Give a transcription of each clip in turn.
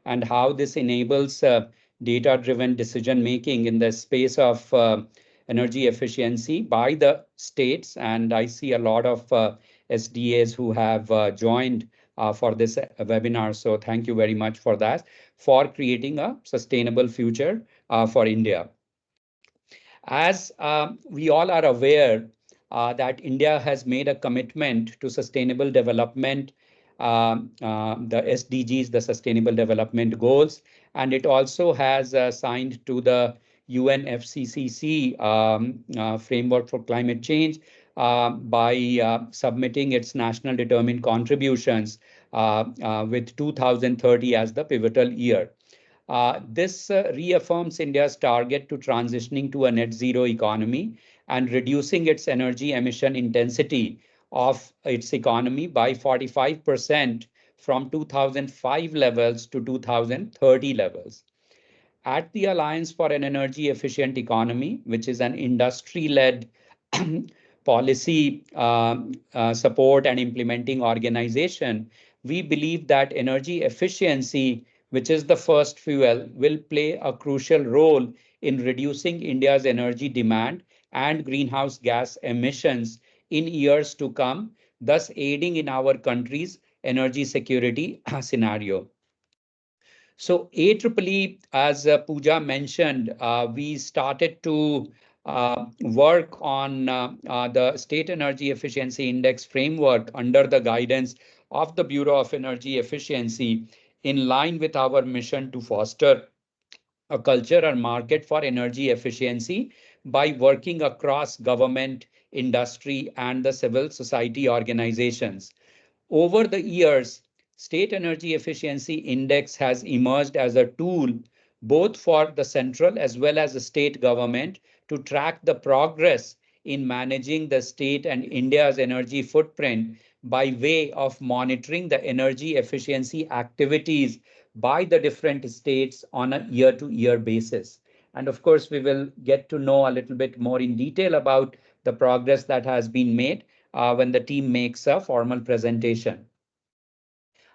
and how this enables data-driven decision making in the space of energy efficiency by the states. And I see a lot of SDAs who have joined for this webinar. So thank you very much for that, for creating a sustainable future for India. As we all are aware that India has made a commitment to sustainable development, the SDGs, the Sustainable Development Goals, and it also has signed to the UNFCCC framework for climate change by submitting its national determined contributions with 2030 as the pivotal year. This reaffirms India's target to transitioning to a net zero economy and reducing its energy emission intensity of its economy by 45% from 2005 levels to 2030 levels. At the Alliance for an Energy Efficient Economy, which is an industry-led policy support and implementing organization, we believe that energy efficiency, which is the first fuel, will play a crucial role in reducing India's energy demand and greenhouse gas emissions in years to come, thus aiding in our country's energy security scenario. So AEEE, as Pooja mentioned, we started to work on the State Energy Efficiency Index framework under the guidance of the Bureau of Energy Efficiency, in line with our mission to foster a culture and market for energy efficiency by working across government, industry, and the civil society organizations. Over the years, State Energy Efficiency Index has emerged as a tool both for the central as well as the state government to track the progress in managing the state and India's energy footprint by way of monitoring the energy efficiency activities by the different states on a year-to-year basis. And of course, we will get to know a little bit more in detail about the progress that has been made when the team makes a formal presentation.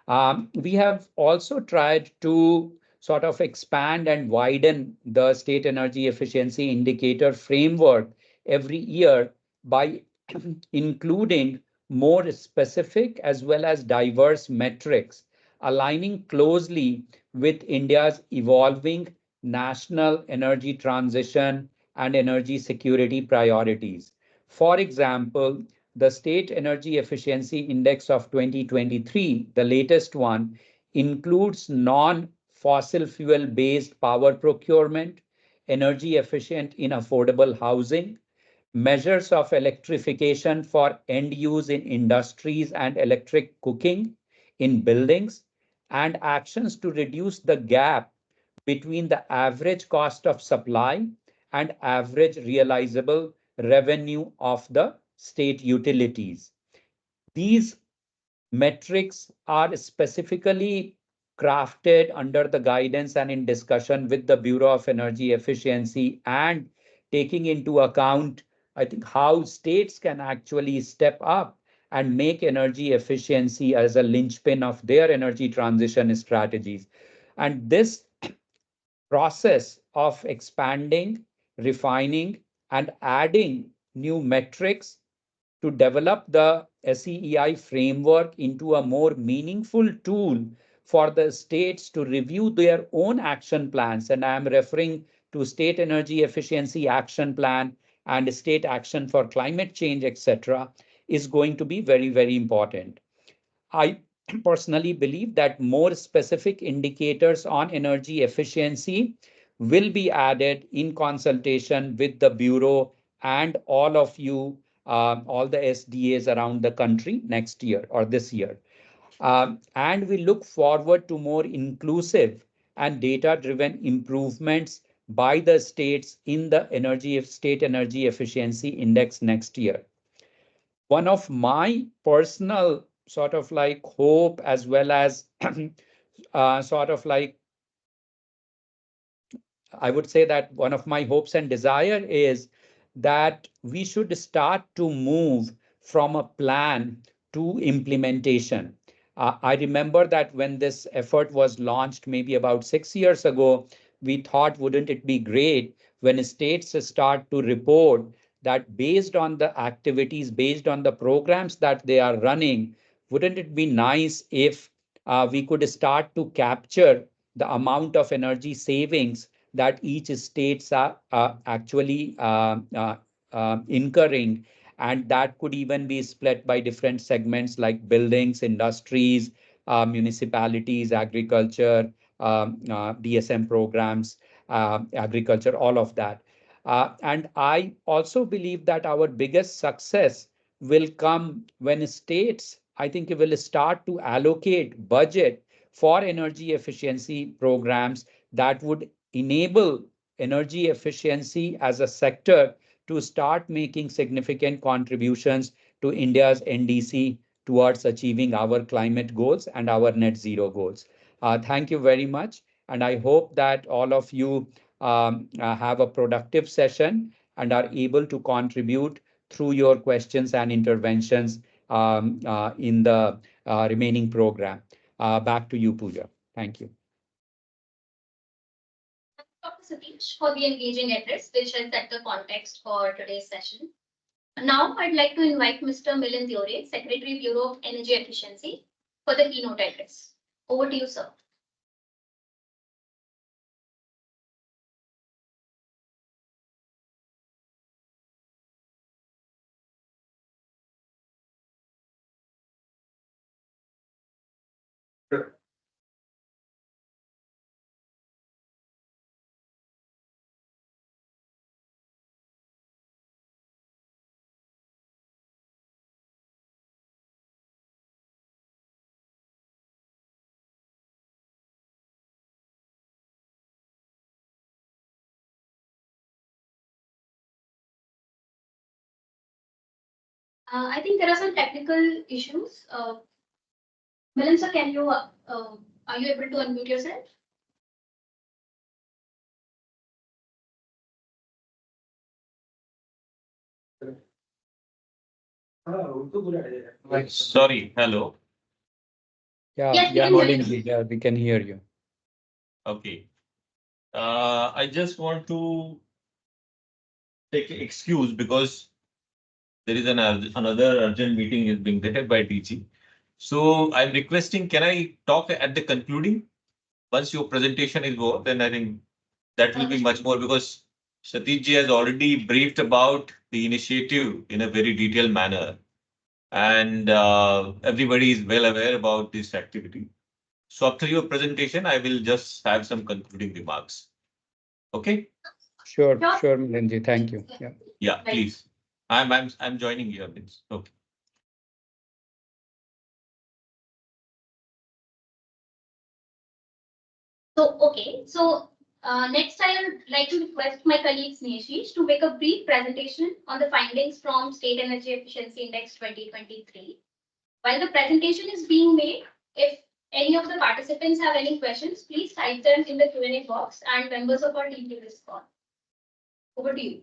We have also tried to sort of expand and widen the state energy efficiency indicator framework every year by including more specific as well as diverse metrics, aligning closely with India's evolving national energy transition and energy security priorities. For example, the State Energy Efficiency Index of 2023, the latest one, includes non-fossil fuel-based power procurement, energy efficient in affordable housing, measures of electrification for end use in industries and electric cooking in buildings, and actions to reduce the gap between the average cost of supply and average realizable revenue of the state utilities. These metrics are specifically crafted under the guidance and in discussion with the Bureau of Energy Efficiency, and taking into account, I think, how states can actually step up and make energy efficiency as a linchpin of their energy transition strategies. And this process of expanding, refining, and adding new metrics to develop the SEEI framework into a more meaningful tool for the states to review their own action plans. And I am referring to State Energy Efficiency Action Plan and State Action for Climate Change, etc., is going to be very, very important. I personally believe that more specific indicators on energy efficiency will be added in consultation with the Bureau and all of you, all the SDAs around the country next year or this year. And we look forward to more inclusive and data-driven improvements by the states in the State Energy Efficiency Index next year. One of my personal sort of like hope, as well as sort of like, I would say that one of my hopes and desire is that we should start to move from a plan to implementation. I remember that when this effort was launched maybe about 6 years ago, we thought, wouldn't it be great when states start to report that based on the activities, based on the programs that they are running, wouldn't it be nice if we could start to capture the amount of energy savings that each states are actually incurring, and that could even be split by different segments like buildings, industries, municipalities, agriculture, DSM programs, agriculture, all of that. And I also believe that our biggest success will come when states, I think, will start to allocate budget for energy efficiency programs that would enable energy efficiency as a sector to start making significant contributions to India's NDC towards achieving our climate goals and our net zero goals. Thank you very much. And I hope that all of you have a productive session and are able to contribute through your questions and interventions in the remaining program. Back to you, Pooja. Thank you. Dr. Satish for the engaging address, which has set the context for today's session. Now, I'd like to invite Mr. Milind Diore, Secretary, Bureau of Energy Efficiency, for the keynote address. Over to you, sir. Sure. I think there are some technical issues. Milind, sir, are you able to unmute yourself? Sorry, hello. Yes, We can hear you. Okay. I just want to take excuse because there is another urgent meeting is being there by DG. So I'm requesting, can I talk at the concluding? Once your presentation is over, then I think that will be much more, because Satish ji has already briefed about the initiative in a very detailed manner. And everybody is well aware about this activity. So after your presentation, I will just have some concluding remarks. Okay? Sure, Milind. Thank you. Yeah. Yeah, please. I'm joining here. Okay. Next I would like to request my colleague Sneshish to make a brief presentation on the findings from State Energy Efficiency Index 2023. While the presentation is being made, if any of the participants have any questions, please type them in the Q&A box and members of our team will respond. Over to you.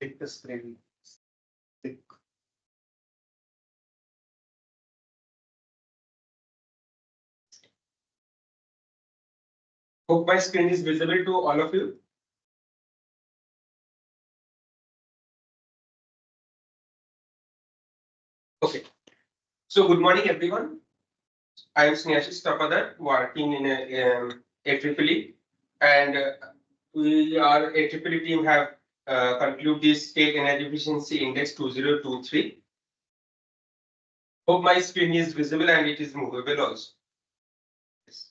Take the screen. Hope my screen is visible to all of you. Okay. So good morning, everyone. I am Snehasis Tapadar, working in AEEE, and our AEEE team have concluded this State Energy Efficiency Index 2023. Hope my screen is visible and it is movable also. Yes.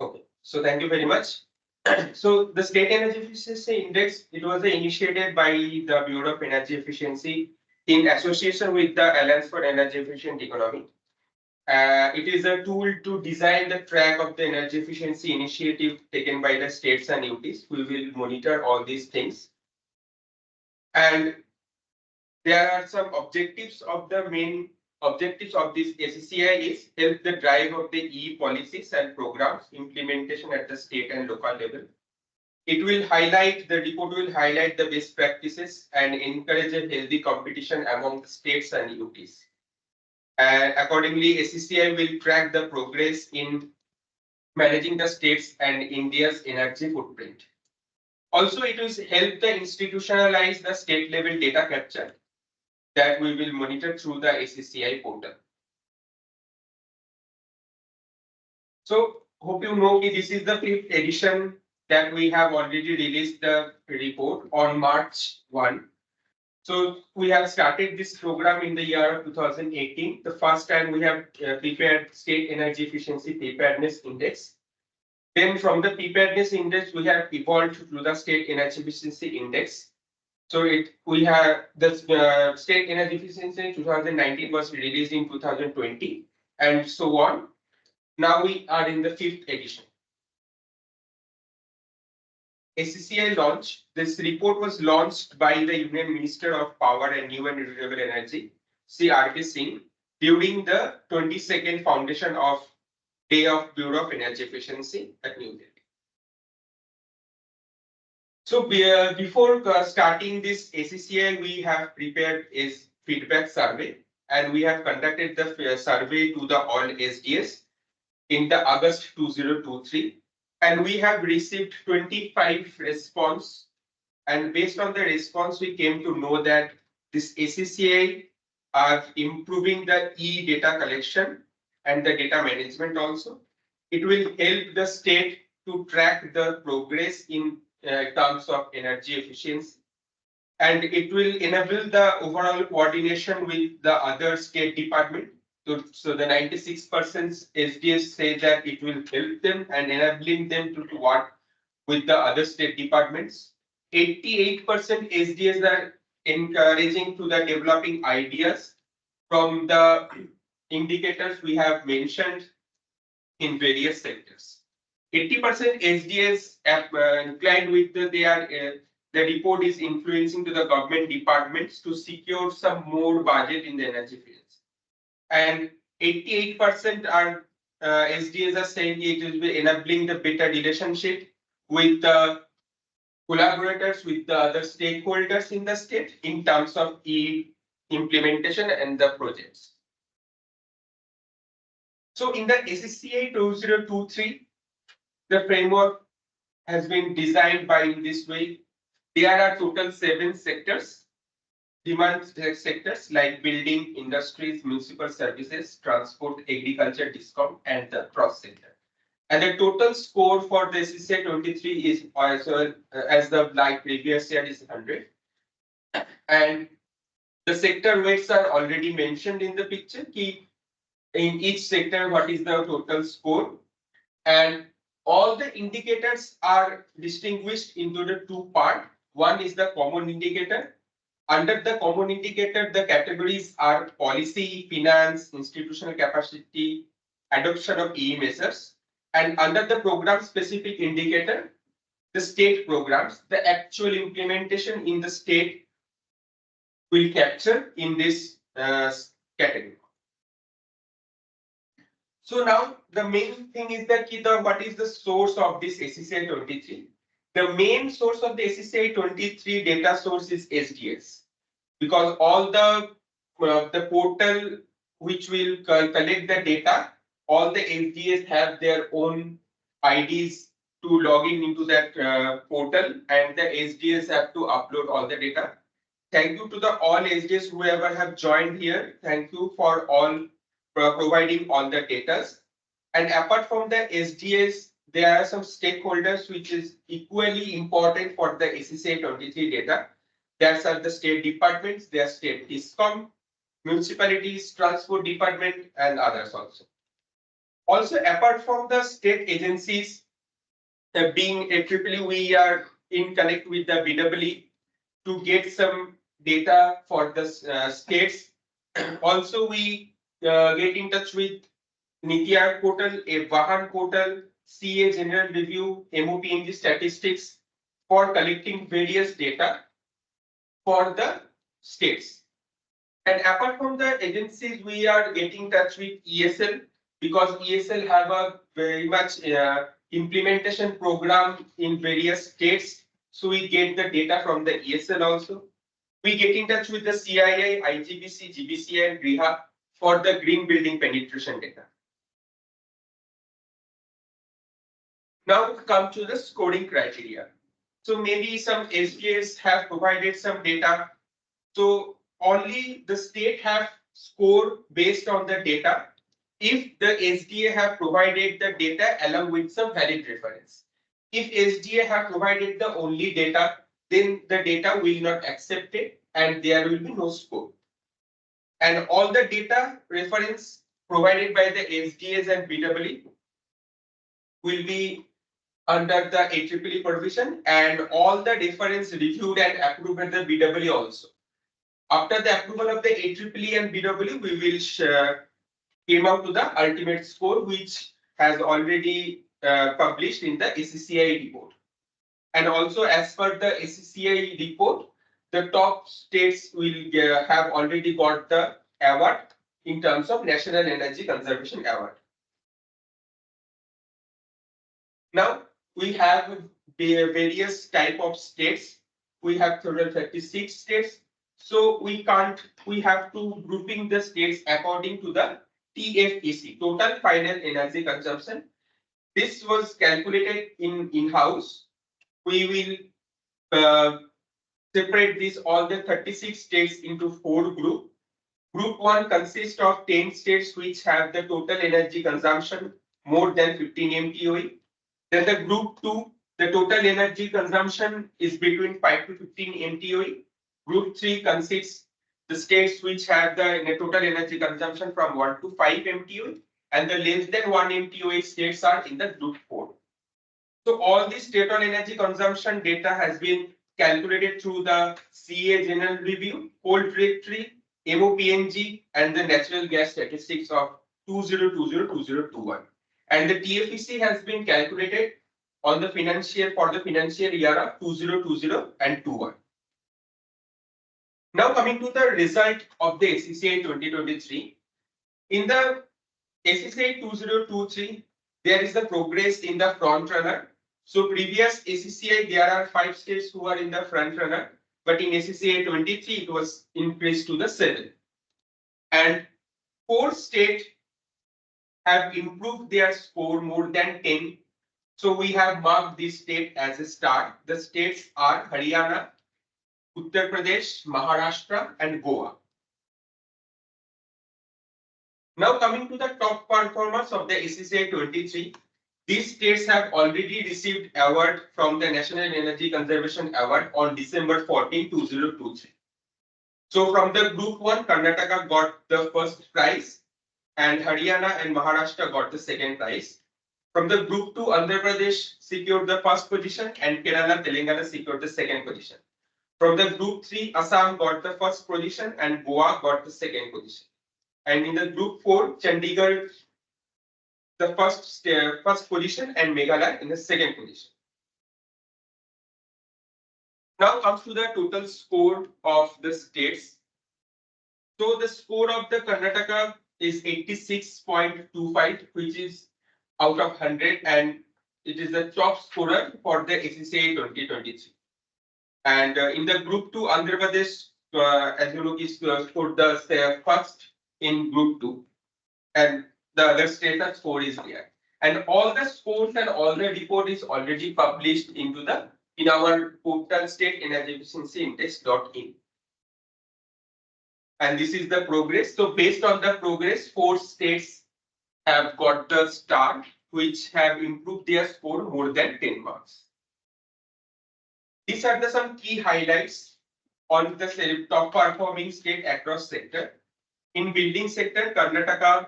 Okay. So thank you very much. So the State Energy Efficiency Index, it was initiated by the Bureau of Energy Efficiency in association with the Alliance for Energy Efficient Economy. It is a tool to design the track of the energy efficiency initiative taken by the states and UTs. We will monitor all these things. And there are some objectives of the main objectives of this SEEI is help the drive of the E policies and programs implementation at the state and local level. It will highlight, the report will highlight the best practices and encourage a healthy competition among the states and UTs. And accordingly, SEEI will track the progress in managing the states and India's energy footprint. Also, it will help the institutionalize the state level data capture that we will monitor through the SEEI portal. So, hope you know this is the 5th edition that we have already released the report on March 1. So we have started this program in the year 2018. The first time we have prepared State Energy Efficiency Preparedness Index. Then from the Preparedness Index, we have evolved to the State Energy Efficiency Index. So we have the State Energy Efficiency 2019 was released in 2020 and so on. Now we are in the 5th edition. SEEI launch. This report was launched by the Union Minister of Power and New and Renewable Energy, Sri R.K. Singh, during the 22nd Foundation of Day of Bureau of Energy Efficiency at New Delhi. So before starting this SEEI, we have prepared a feedback survey and we have conducted the survey to the all SDs in the August 2023. And we have received 25 response, and based on the response, we came to know that this SEEI are improving the data collection and the data management also. It will help the state to track the progress in terms of energy efficiency, and it will enable the overall coordination with the other state department. So the 96% SDs say that it will help them and enabling them to work with the other state departments. 88% SDs are encouraging to the developing ideas from the indicators we have mentioned in various sectors. 80% SDs inclined with the report is influencing to the government departments to secure some more budget in the energy fields. And 88% are SDs are saying it will be enabling the better relationship with the collaborators with the other stakeholders in the state in terms of implementation and the projects. So in the SEEI 2023, the framework has been designed by in this way. There are total 7 sectors. Demand sectors like building, industries, municipal services, transport, agriculture, discom, and the cross sector. And the total score for the SEEI 23 is also as the like previous year is 100. And the sector weights are already mentioned in the picture. In each sector, what is the total score? And all the indicators are distinguished into the 2 parts. One is the common indicator. Under the common indicator, the categories are policy, finance, institutional capacity, adoption of measures. And under the program specific indicator, the state programs, the actual implementation in the state will capture in this category. So now the main thing is that what is the source of this SEEI 23? The main source of the SEEI 23 data source is SDS, because all the portal which will collect the data, all the SDs have their own IDs to log in into that portal, and the SDs have to upload all the data. Thank you to the all SDs whoever have joined here. Thank you for all providing all the data. And apart from the SDS, there are some stakeholders which is equally important for the SEEI 23 data. That's are the state departments, their state discom, municipalities, transport department, and others also. Also, apart from the state agencies, being AAA, we are in connect with the BEE to get some data for the states. Also, we get in touch with Niti Aayog portal, a Vahan portal, CA General Review, MOPNG statistics for collecting various data for the states. And apart from the agencies, we are getting in touch with ESL because ESL have a very much implementation program in various states. So we get the data from the ESL also. We get in touch with the CII, IGBC, GBC, and GRIHA for the green building penetration data. Now come to the scoring criteria. So maybe some SDAs have provided some data. So only the state have score based on the data if the SDA have provided the data along with some valid reference. If SDA have provided the only data, then the data will not accept it and there will be no score. And all the data reference provided by the SDAs and BEE will be under the AEEE provision, and all the reference reviewed and approved by the BEE also. After the approval of the AEEE and BEE, we will came out to the ultimate score, which has already published in the SEEI report. And also, as per the SEEI report, the top states will have already got the award in terms of National Energy Conservation Award. Now we have various type of states. We have total 36 states. So we have to grouping the states according to the TFEC, total final energy consumption. This was calculated in-house. We will separate these all the 36 states into 4 groups. Group 1 consists of 10 states which have the total energy consumption more than 15 MTOE. Then the group 2, the total energy consumption is between 5 to 15 MTOE. Group 3 consists the states which have the total energy consumption from 1 to 5 MTOE, and the less than 1 MTOE states are in the group 4. So all this total energy consumption data has been calculated through the CEA General Review, Coal Directory, MOPNG, and the natural gas statistics of 2020-2021. And the TFEC has been calculated on the financial year of 2020 and 21. Now coming to the result of the SEEI 2023. In the SEEI 2023, there is the progress in the front runner. So previous SEEI, there are 5 states who are in the front runner, but in SEEI 23, it was increased to the 7. And 4 states have improved their score more than 10. So we have marked this state as a star. The states are Haryana, Uttar Pradesh, Maharashtra, and Goa. Now coming to the top performers of the SEEI 23, these states have already received award from the National Energy Conservation Award on December 14, 2023. So from the group 1, Karnataka got the first prize, and Haryana and Maharashtra got the second prize. From the group 2, Andhra Pradesh secured the first position, and Kerala, Telangana secured the second position. From the group 3, Assam got the first position, and Goa got the second position. And in the group 4, Chandigarh the first position, and Meghalaya in the second position. Now comes to the total score of the states. So the score of the Karnataka is 86.25, which is out of 100, and it is the top scorer for the SEEI 2023. And in the group 2, Andhra Pradesh, as you know, is scored the first in group 2, and the other state that score is there. And all the scores and all the report is already published in our portal state energy efficiency index.in. And this is the progress. So based on the progress, 4 states have got the star, which have improved their score more than 10 marks. These are some key highlights on the top performing state across sector. In building sector, Karnataka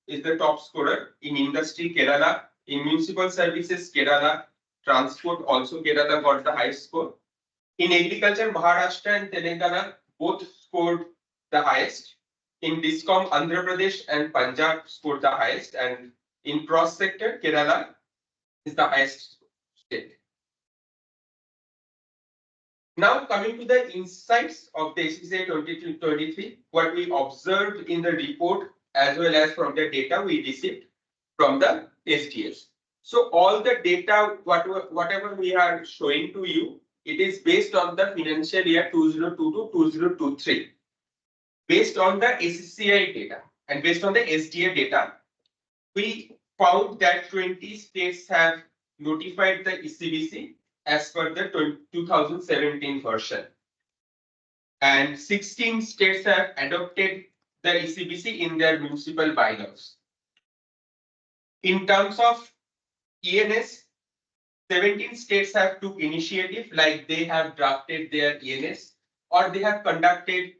is the top scorer. In industry, Kerala. In municipal services, Kerala. Transport, also Kerala got the highest score. In agriculture, Maharashtra and Telangana both scored the highest. In Discom, Andhra Pradesh and Punjab scored the highest. And in cross sector, Kerala is the highest state. Now coming to the insights of the SEEI 2023, what we observed in the report as well as from the data we received from the SDs. So all the data, whatever we are showing to you, it is based on the financial year 2022 to 2023. Based on the SEEI data and based on the SDA data, we found that 20 states have notified the ECBC as per the 2017 version. And 16 states have adopted the ECBC in their municipal bylaws. In terms of ENS, 17 states have took initiative, like they have drafted their ENS or they have conducted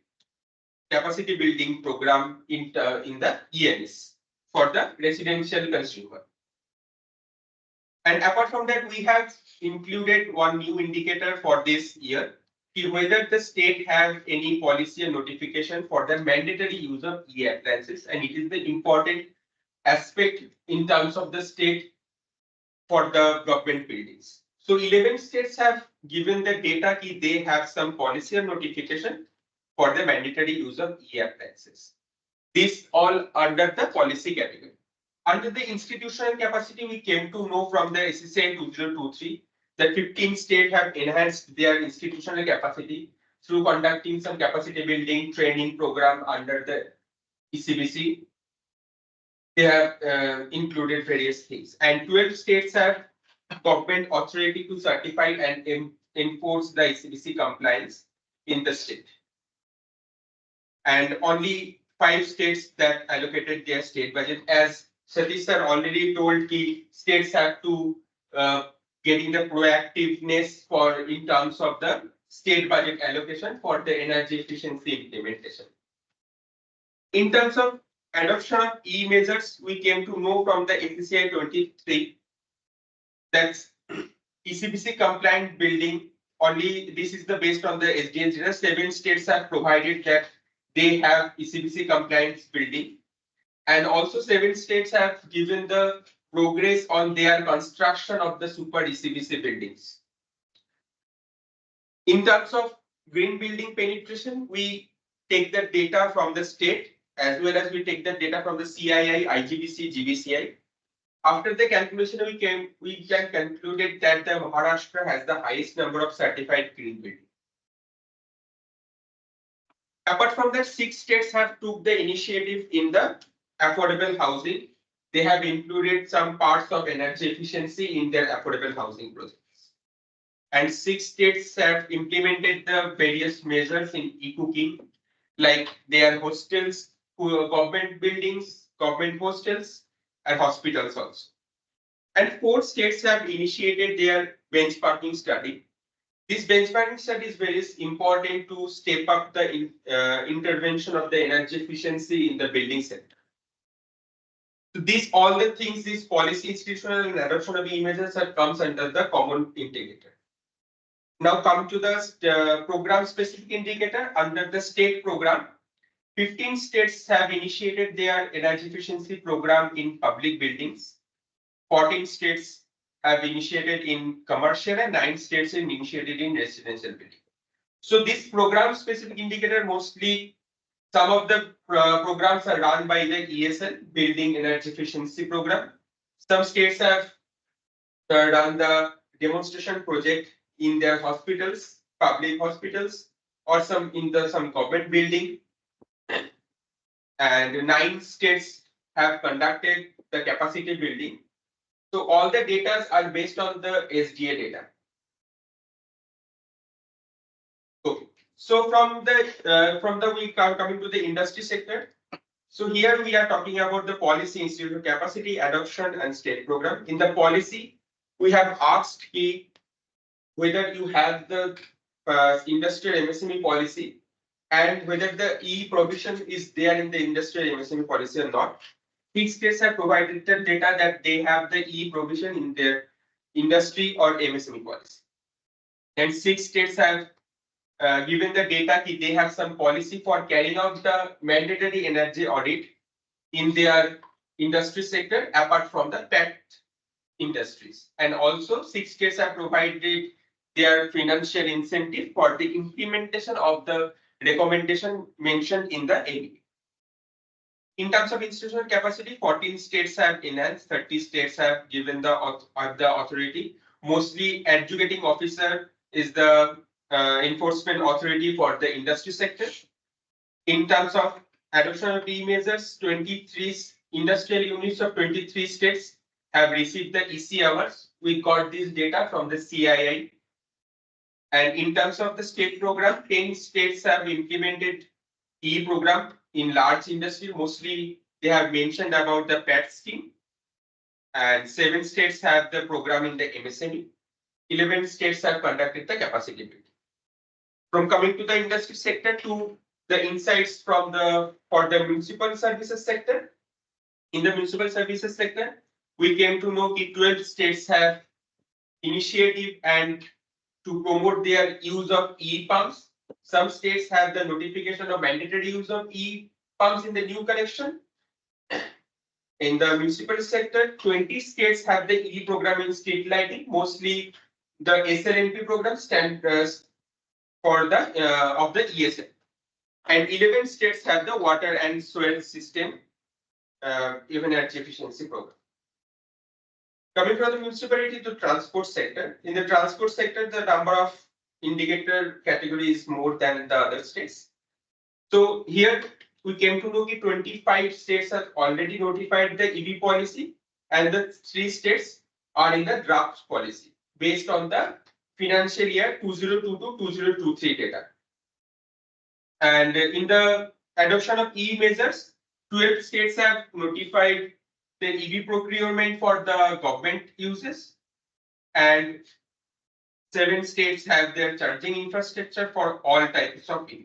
capacity building program in the ENS for the residential consumer. And apart from that, we have included one new indicator for this year, whether the state have any policy or notification for the mandatory use of e-appliances, and it is the important aspect in terms of the state for the government buildings. So 11 states have given the data key, they have some policy or notification for the mandatory use of e-appliances. This all under the policy category. Under the institutional capacity, we came to know from the SEEI 2023 that 15 states have enhanced their institutional capacity through conducting some capacity building training program under the ECBC. They have included various things, and 12 states have government authority to certify and enforce the ECBC compliance in the state. And only 5 states that allocated their state budget, as Satish sir already told, the states have to getting the proactiveness for in terms of the state budget allocation for the energy efficiency implementation. In terms of adoption of e-measures, we came to know from the SEEI 23 that ECBC compliant building, only this is the based on the SDN data. 7 states have provided that they have ECBC compliance building, and also 7 states have given the progress on their construction of the super ECBC buildings. In terms of green building penetration, we take the data from the state as well as we take the data from the CII, IGBC, GBCI. After the calculation, we can conclude that the Maharashtra has the highest number of certified green buildings. Apart from that, 6 states have took the initiative in the affordable housing. They have included some parts of energy efficiency in their affordable housing projects. And 6 states have implemented the various measures in e-cooking, like their hostels, government buildings, government hostels, and hospitals also. And 4 states have initiated their benchmarking study. This benchmarking study is very important to step up the intervention of the energy efficiency in the building sector. So these all the things, these policy, institutional, and adoption of e-measures comes under the common indicator. Now come to the program specific indicator. Under the state program, 15 states have initiated their energy efficiency program in public buildings. 14 states have initiated in commercial and 9 states have initiated in residential building. So this program specific indicator, mostly some of the programs are run by the ESL, Building Energy Efficiency Program. Some states have done the demonstration project in their hospitals, public hospitals, or some in the some government building. And 9 states have conducted the capacity building. So all the data are based on the SDA data. Okay. So from the we are coming to the industry sector. So here we are talking about the policy, institutional capacity, adoption, and state program. In the policy, we have asked whether you have the industrial MSME policy and whether the E provision is there in the industrial MSME policy or not. 6 states have provided the data that they have the E provision in their industry or MSME policy. And 6 states have given the data that they have some policy for carrying out the mandatory energy audit in their industry sector apart from the PET industries. And also 6 states have provided their financial incentive for the implementation of the recommendation mentioned in the ABP. In terms of institutional capacity, 14 states have enhanced, 30 states have given the authority. Mostly adjudicating officer is the enforcement authority for the industry sector. In terms of adoption of E measures, 23 industrial units of 23 states have received the EC hours. We got this data from the SEEI. And in terms of the state program, 10 states have implemented E program in large industry. Mostly they have mentioned about the PAT scheme. And 7 states have the program in the MSME. 11 states have conducted the capacity building. From coming to the industry sector to the insights from for the municipal services sector. In the municipal services sector, we came to know that 12 states have initiative and to promote their use of e-pumps. Some states have the notification of mandatory use of e-pumps in the new connection. In the municipal sector, 20 states have the E program in street lighting. Mostly the SLMP program stands for the of the ESL. And 11 states have the water and soil system even energy efficiency program. Coming from the municipality to transport sector, in the transport sector, the number of indicator category is more than the other states. So here we came to know that 25 states have already notified the EV policy, and the 3 states are in the draft policy based on the financial year 2022-2023 data. And in the adoption of E measures, 12 states have notified the EV procurement for the government uses, and 7 states have their charging infrastructure for all types of EV.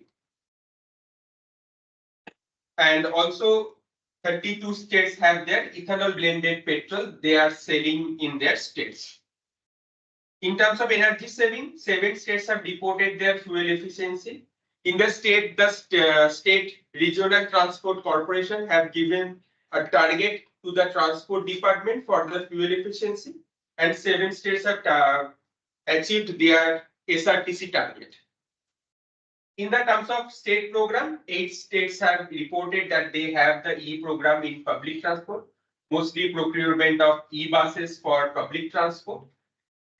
And also 32 states have their ethanol blended petrol they are selling in their states. In terms of energy saving, 7 states have reported their fuel efficiency. In the state, the state regional transport corporation have given a target to the transport department for the fuel efficiency, and 7 states have achieved their SRTC target. In the terms of state program, 8 states have reported that they have the E program in public transport, mostly procurement of e-buses for public transport.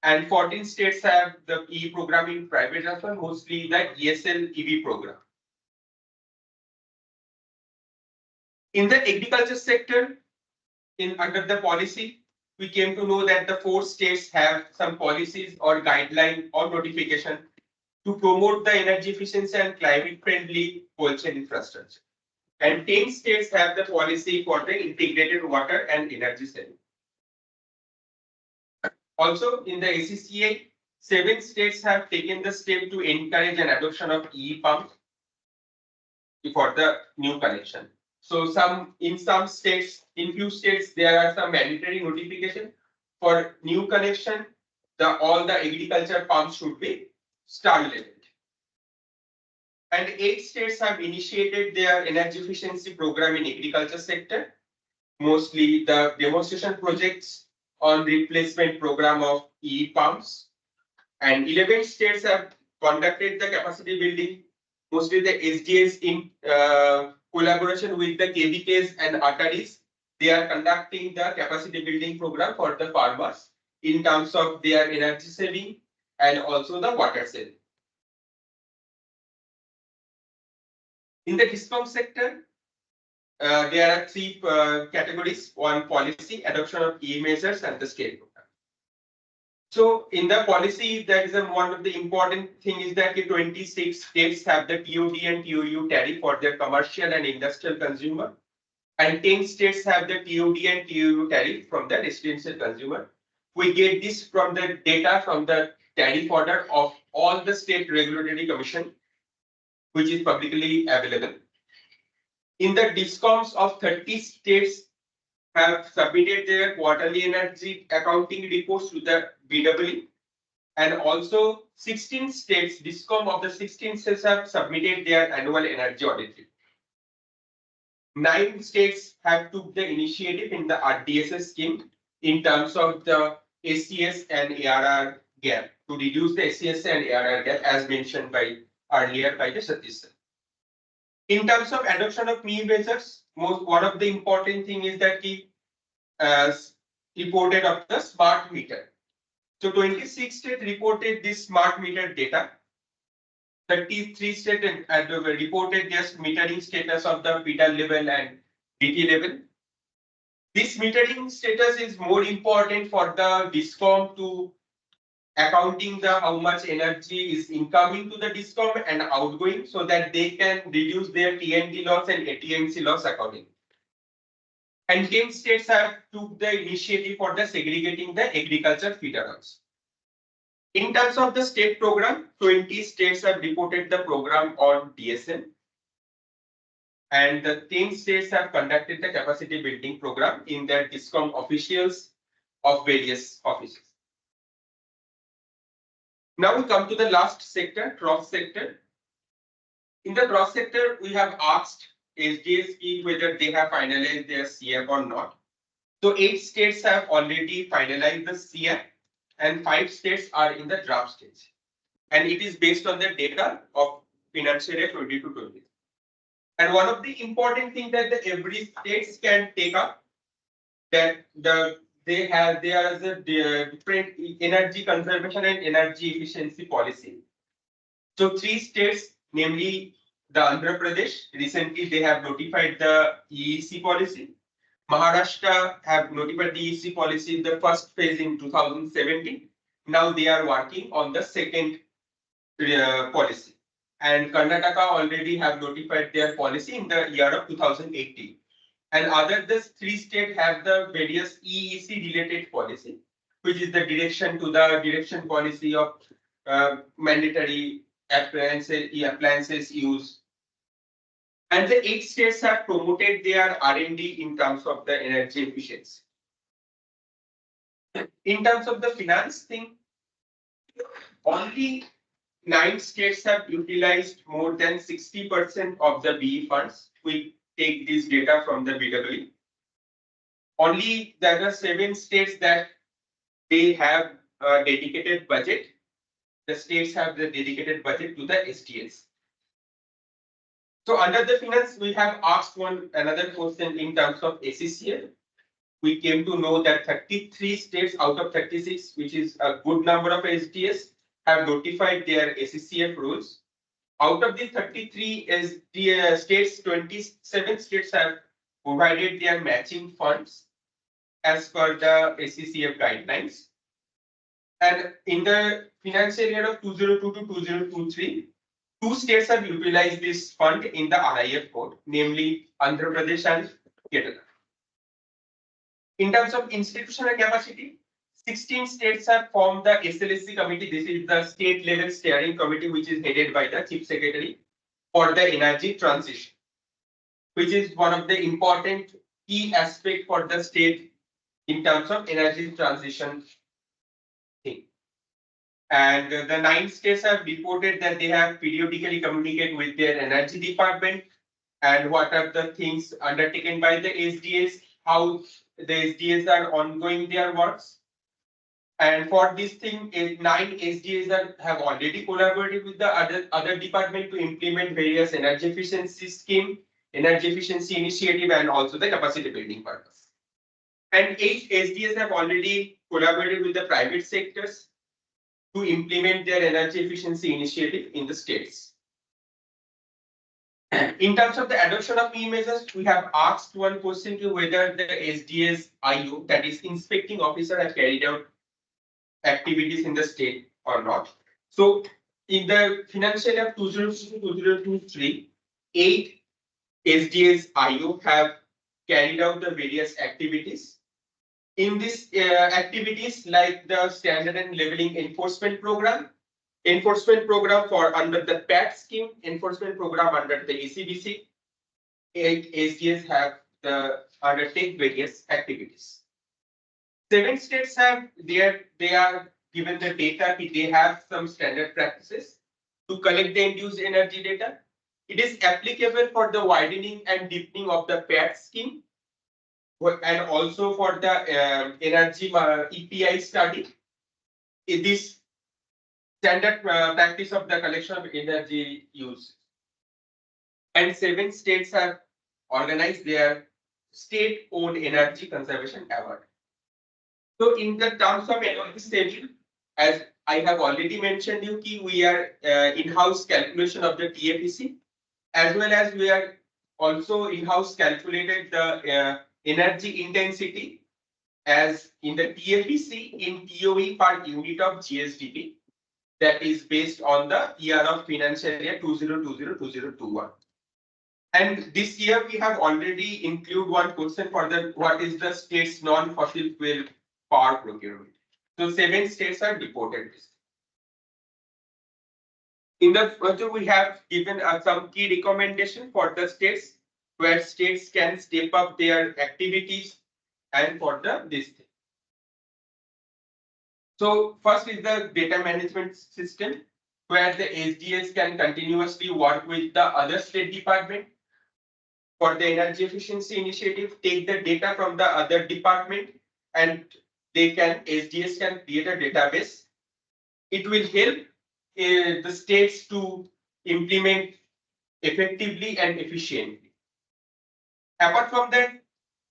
And 14 states have the E program in private transport, mostly the ESL EV program. In the agriculture sector, under the policy, we came to know that the 4 states have some policies or guideline or notification to promote the energy efficiency and climate friendly cold chain infrastructure. And 10 states have the policy for the integrated water and energy saving. Also, in the SEEI, 7 states have taken the step to encourage an adoption of e-pumps for the new connection. So in some states, in few states, there are some mandatory notification for new connection. All the agriculture pumps should be star labeled. And 8 states have initiated their energy efficiency program in agriculture sector, mostly the demonstration projects on replacement program of e-pumps. And 11 states have conducted the capacity building, mostly the SDS in collaboration with the KVKs and Attendees. They are conducting the capacity building program for the farmers in terms of their energy saving and also the water saving. In the DISCOM sector, there are 3 categories: one, policy, adoption of E measures, and the scale program. So in the policy, there is one of the important thing is that the 26 states have the TOD and TOU tariff for their commercial and industrial consumer, and 10 states have the TOD and TOU tariff from the residential consumer. We get this from the data from the tariff order of all the state regulatory commission, which is publicly available. In the DISCOMs of 30 states have submitted their quarterly energy accounting reports to the BEE, and also 16 states, DISCOM of the 16 states have submitted their annual energy audit report. 9 states have took the initiative in the RDSS scheme in terms of the SCS and ARR gap to reduce the SES and ARR gap as mentioned by earlier by the Satish sir. In terms of adoption of mean measures, one of the important thing is that he reported of the smart meter. So 26 states reported this smart meter data. 33 states reported their metering status of the meter level and DT level. This metering status is more important for the DISCOM to accounting the how much energy is incoming to the DISCOM and outgoing so that they can reduce their TNT loss and ATMC loss accordingly. And 10 states have took the initiative for the segregating the agriculture feeder also. In terms of the state program, 20 states have reported the program on DSM. And the 10 states have conducted the capacity building program in their DISCOM officials of various offices. Now we come to the last sector, cross sector. In the cross sector, we have asked SDSP whether they have finalized their CF or not. So 8 states have already finalized the CF and 5 states are in the draft stage. And it is based on the data of financial year 2022-23. And one of the important things that every states can take up that they are a different energy conservation and energy efficiency policy. So 3 states, namely the Andhra Pradesh, recently they have notified the EEC policy. Maharashtra have notified the EEC policy in the first phase in 2017. Now they are working on the second policy. And Karnataka already have notified their policy in the year of 2018. And other these 3 states have the various EEC related policy, which is the direction policy of mandatory appliances use. And the 8 states have promoted their R&D in terms of the energy efficiency. In terms of the finance thing, only 9 states have utilized more than 60% of the BE funds. We take this data from the BWE. Only there are 7 states that they have a dedicated budget. The states have the dedicated budget to the SDS. So under the finance, we have asked another question in terms of SECL. We came to know that 33 states out of 36, which is a good number of SDS, have notified their SECF rules. Out of the 33 states, 27 states have provided their matching funds as per the SECF guidelines. And in the financial year of 2022 to 2023, 2 states have utilized this fund in the RIF code, namely Andhra Pradesh and Kerala. In terms of institutional capacity, 16 states have formed the SLSC committee. This is the state level steering committee, which is headed by the Chief Secretary for the energy transition, which is one of the important key aspect for the state in terms of energy transition thing. And the 9 states have reported that they have periodically communicated with their energy department and what are the things undertaken by the SDS, how the SDS are ongoing their works. And for this thing, 9 SDAs have already collaborated with the other department to implement various energy efficiency scheme, energy efficiency initiative, and also the capacity building purpose. And 8 SDAs have already collaborated with the private sectors to implement their energy efficiency initiative in the states. In terms of the adoption of E measures, we have asked one question to whether the SDS IO, that is inspecting officer, have carried out activities in the state or not. So in the financial year 2022-2023, 8 SDS IO have carried out the various activities. In these activities, like the standard and leveling enforcement program for under the PAT scheme, enforcement program under the ECBC, 8 SDS have undertake various activities. 7 states have they are given the data. They have some standard practices to collect the induced energy data. It is applicable for the widening and deepening of the PAT scheme, and also for the energy EPI study. This standard practice of the collection of energy use. And 7 states have organized their state-owned energy conservation award. So in the terms of energy saving, as I have already mentioned you, we are in-house calculation of the TFEC, as well as we are also in-house calculated the energy intensity as in the TFEC in TOE per unit of GSDP, that is based on the year of financial year 2020-2021. And this year we have already included one question for the what is the state's non-fossil fuel power procurement. So 7 states have reported this. In the future, we have given some key recommendation for the states where states can step up their activities and for the this thing. So first is the data management system where the SDS can continuously work with the other state department for the energy efficiency initiative, take the data from the other department and SDS can create a database. It will help the states to implement effectively and efficiently. Apart from that,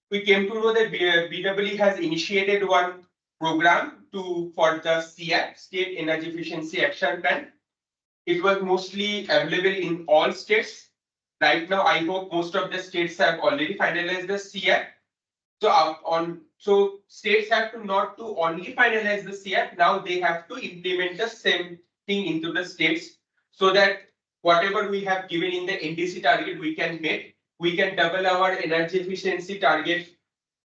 we came to know that BEE has initiated one program for the SEEI, State Energy Efficiency Action Plan. It was mostly available in all states. Right now, I hope most of the states have already finalized the SEEI. So states have to not to only finalize the SEEI, now they have to implement the same thing into the states so that whatever we have given in the NDC target we can make, we can double our energy efficiency target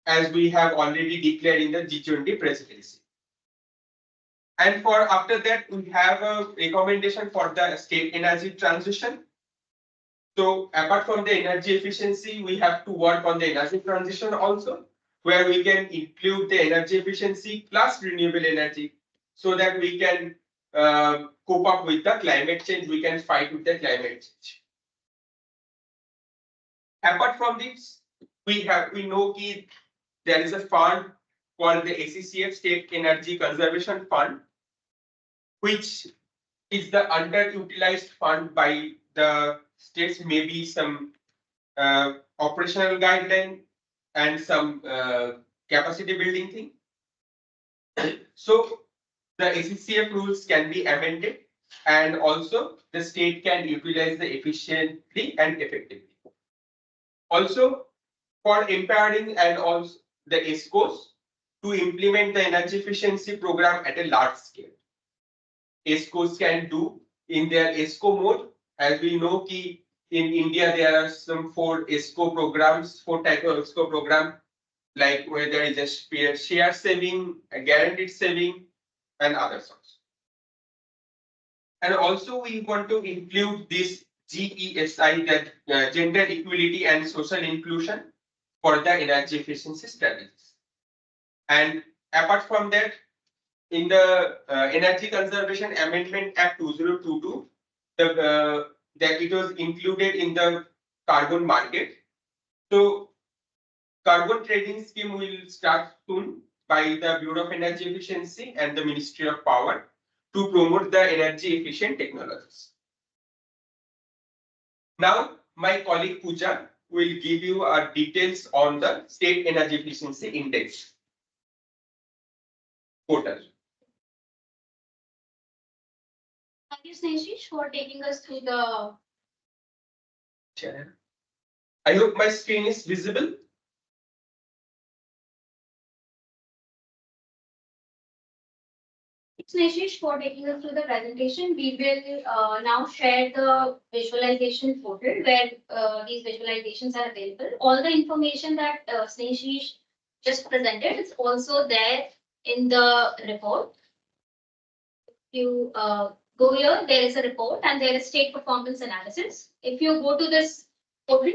as we have already declared in the G20 presidency. And for after that, we have a recommendation for the state energy transition. So apart from the energy efficiency, we have to work on the energy transition also, where we can include the energy efficiency plus renewable energy so that we can cope up with the climate change, we can fight with the climate change. Apart from this, we know that there is a fund called the ACCF State Energy Conservation Fund, which is the underutilized fund by the states, maybe some operational guideline and some capacity building thing. So the ACCF rules can be amended and also the state can utilize the efficiently and effectively. Also for empowering and also the ESCOs to implement the energy efficiency program at a large scale. ESCOs can do in their ESCO mode. As we know, in India there are some 4 ESCO programs, 4 type of ESCO program, like where there is a share saving, a guaranteed saving, and other sorts. And also we want to include this GESI, that gender equality and social inclusion for the energy efficiency strategies. And apart from that, in the Energy Conservation Amendment Act 2022, that it was included in the carbon market. So carbon trading scheme will start soon by the Bureau of Energy Efficiency and the Ministry of Power to promote the energy efficient technologies. Now, my colleague Pooja will give you details on the State Energy Efficiency Index portal. Thank you, Sneshish, for taking us through the. I hope my screen is visible. Sneshish, for taking us through the presentation. We will now share the visualization portal where these visualizations are available. All the information that Sneshish just presented is also there in the report. If you go here, there is a report and there is state performance analysis. If you go to this portal,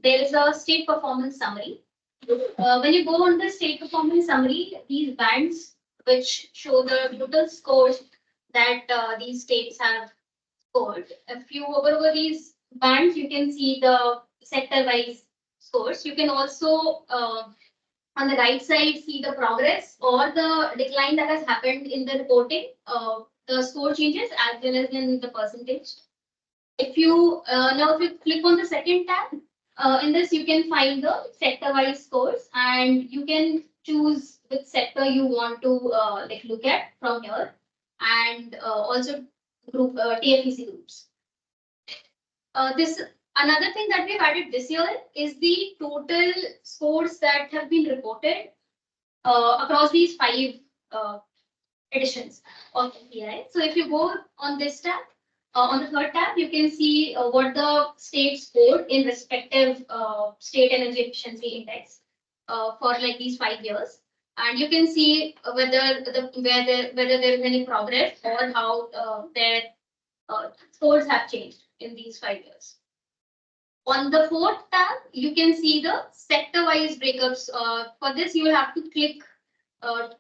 there is a state performance summary. When you go on the state performance summary, these bands which show the total scores that these states have scored. If you hover over these bands, you can see the sector-wise scores. You can also, on the right side, see the progress or the decline that has happened in the reporting the score changes as well as in the percentage. If you now if you click on the second tab, in this you can find the sector-wise scores, and you can choose which sector you want to like look at from here, and also group TFEC groups. This another thing that we've added this year is the total scores that have been reported across these 5 editions of SEEI. So if you go on this tab, on the third tab, you can see what the state scored in respective state energy efficiency index for like these 5 years, and you can see whether there is any progress or how their scores have changed in these 5 years. On the fourth tab, you can see the sector-wise breakups. For this, you will have to click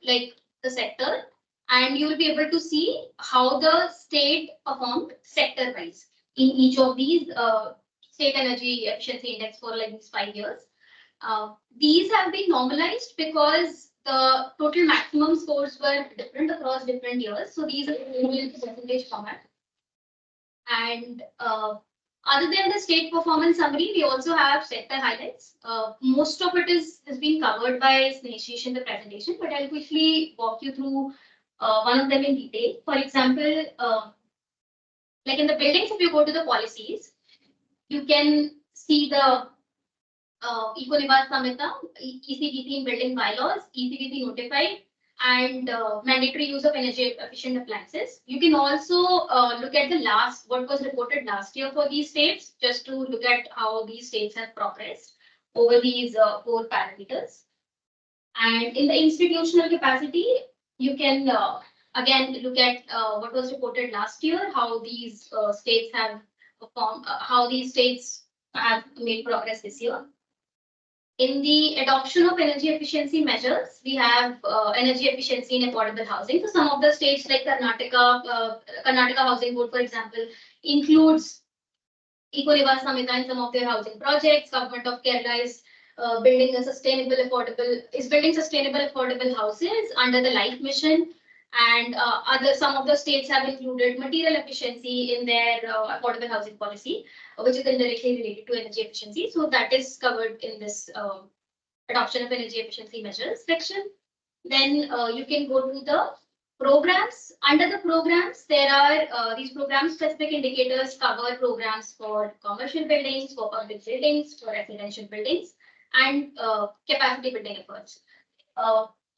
like the sector, and you will be able to see how the state performed sector-wise in each of these state energy efficiency index for like these 5 years. These have been normalized because the total maximum scores were different across different years. So these are in percentage format. And other than the state performance summary, we also have sector highlights. Most of it has been covered by Sneshish in the presentation, but I'll quickly walk you through one of them in detail. For example, like in the buildings, if you go to the policies, you can see the Eco-Niwas Samhita, ECGC in building bylaws, ECGC notified, and mandatory use of energy efficient appliances. You can also look at the what was reported last year for these states, just to look at how these states have progressed over these 4 parameters. And in the institutional capacity, you can again look at what was reported last year, how these states have performed, how these states have made progress this year. In the adoption of energy efficiency measures, we have energy efficiency in affordable housing. So some of the states like Karnataka Housing Board, for example, includes Eco-Niwas Samhita in some of their housing projects. Government of Kerala is building sustainable affordable houses under the Life Mission, and some of the states have included material efficiency in their affordable housing policy, which is indirectly related to energy efficiency. So that is covered in this adoption of energy efficiency measures section. Then you can go to the programs. Under the programs, there are these program specific indicators cover programs for commercial buildings, for public buildings, for residential buildings, and capacity building efforts.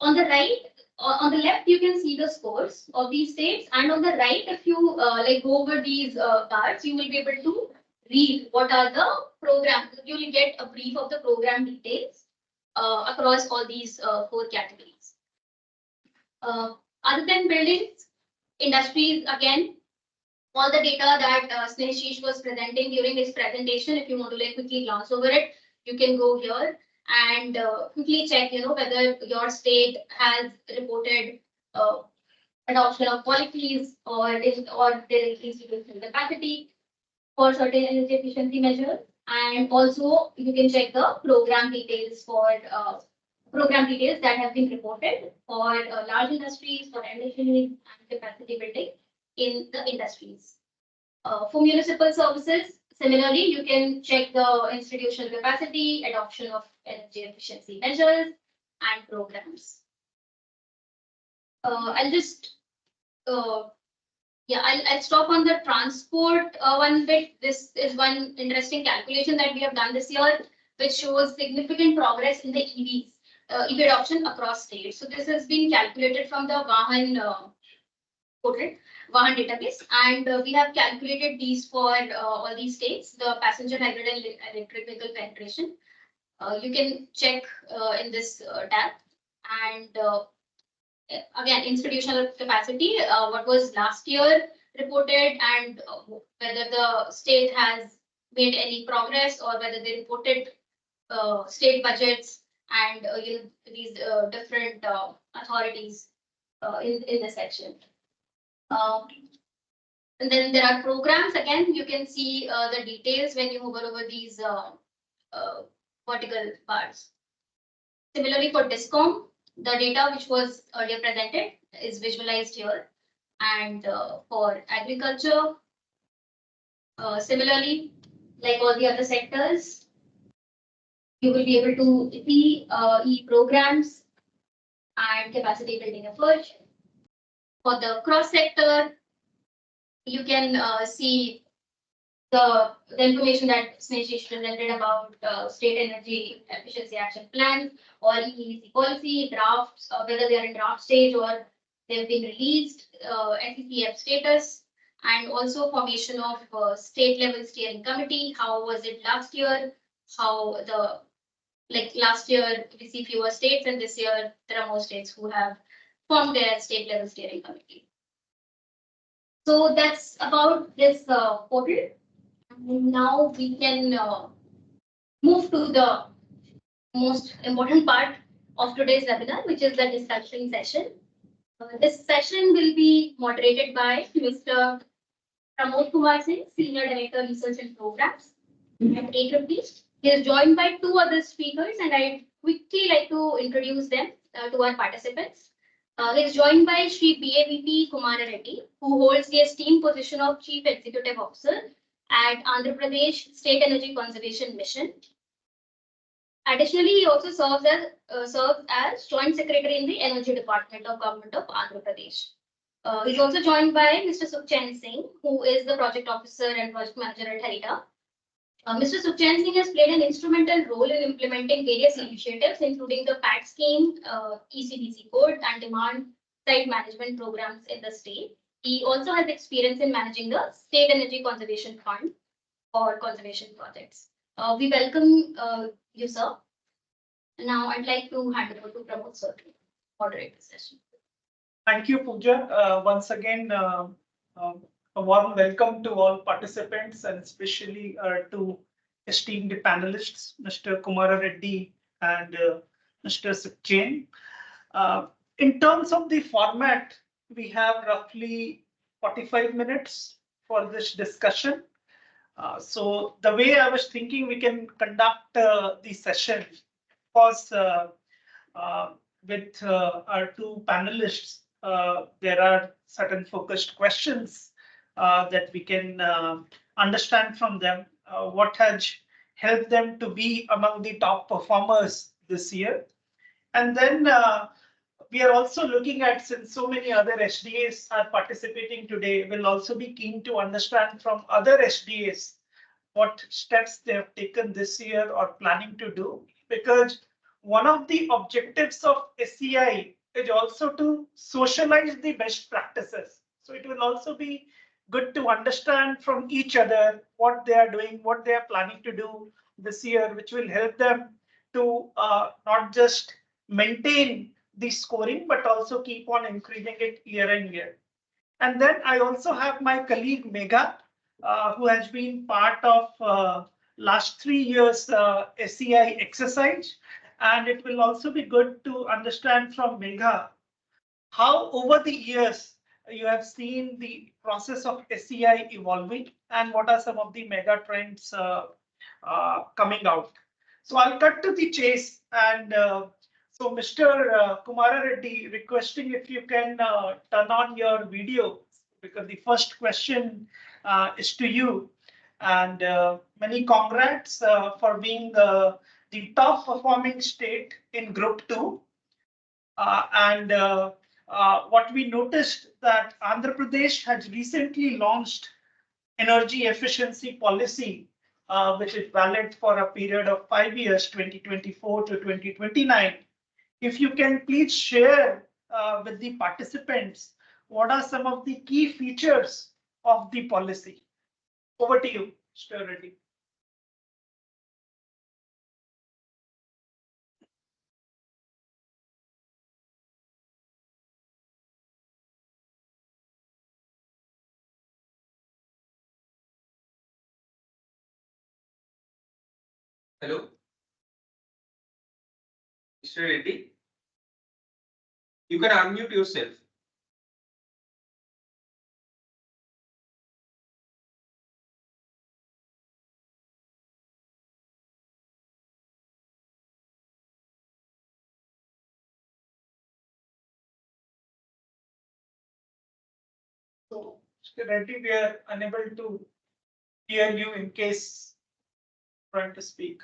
On the right, on the left, you can see the scores of these states, and on the right, if you like go over these cards, you will be able to read what are the programs. You will get a brief of the program details across all these 4 categories. Other than buildings, industries, again, all the data that Sneshish was presenting during his presentation, if you want to like quickly glance over it, you can go here and quickly check, whether your state has reported adoption of policies or there is increased capacity for certain energy efficiency measures. And also you can check the program details that have been reported for large industries, for energy needs and capacity building in the industries. For municipal services, similarly, you can check the institutional capacity, adoption of energy efficiency measures, and programs. I'll just, I'll stop on the transport one bit. This is one interesting calculation that we have done this year, which shows significant progress in the EVs, EV adoption across states. So this has been calculated from the Vahan portal. Vahan database, and we have calculated these for all these states, the passenger hybrid and electric vehicle penetration. You can check in this tab, and again, institutional capacity, what was last year reported, and whether the state has made any progress or whether they reported state budgets and these different authorities in this section. And then there are programs. Again, you can see the details when you hover over these vertical bars. Similarly, for DISCOM, the data which was earlier presented is visualized here. And for agriculture, similarly, like all the other sectors, you will be able to see e-programs and capacity building efforts. For the cross sector, you can see the information that Sneha presented about state energy efficiency action plans or EEC policy drafts, whether they are in draft stage or they've been released, SECF status, and also formation of state level steering committee. How was it last year? How the like last year we see fewer states, and this year there are more states who have formed their state level steering committee. So that's about this portal. Now we can move to the most important part of today's webinar, which is the discussion session. This session will be moderated by Mr. Pramod Kumar Singh, Senior Director, Research and Programs at AEEE. He is joined by two other speakers, and I'd quickly like to introduce them to our participants. He is joined by Shri BAVP Kumara Reddy, who holds the esteemed position of Chief Executive Officer at Andhra Pradesh State Energy Conservation Mission. Additionally, he also serves as Joint Secretary in the Energy Department of Government of Andhra Pradesh. He's also joined by Mr. Sukhchand Singh, who is the Project Officer and Project Manager at Harita. Mr. Sukhchand Singh has played an instrumental role in implementing various initiatives, including the PAT scheme, ECDC code, and demand side management programs in the state. He also has experience in managing the State Energy Conservation Fund for conservation projects. We welcome you, sir. Now I'd like to hand over to Pramod sir to moderate the session. Thank you, Pooja. Once again, a warm welcome to all participants and especially to esteemed panelists, Mr. Kumara Reddy and Mr. Sukhchand. In terms of the format, we have roughly 45 minutes for this discussion. So the way I was thinking we can conduct the session was with our two panelists. There are certain focused questions that we can understand from them. What has helped them to be among the top performers this year? And then we are also looking at, since so many other SDAs are participating today, we'll also be keen to understand from other SDAs what steps they have taken this year or planning to do. Because one of the objectives of SEEI is also to socialize the best practices. So it will also be good to understand from each other what they are doing, what they are planning to do this year, which will help them to not just maintain the scoring, but also keep on increasing it year on year. And then I also have my colleague Megha, who has been part of last 3 years SEI exercise. And it will also be good to understand from Megha how over the years you have seen the process of SEI evolving and what are some of the mega trends coming out. So I'll cut to the chase, and so Mr. Kumara Reddy, requesting if you can turn on your video, because the first question is to you. And many congrats for being the top performing state in Group 2. And what we noticed that Andhra Pradesh has recently launched energy efficiency policy, which is valid for a period of 5 years, 2024 to 2029. If you can please share with the participants, what are some of the key features of the policy? Over to you, Mr. Reddy. Hello, Mr. Reddy. You can unmute yourself. So, Mr. Reddy, we are unable to hear you in case trying to speak.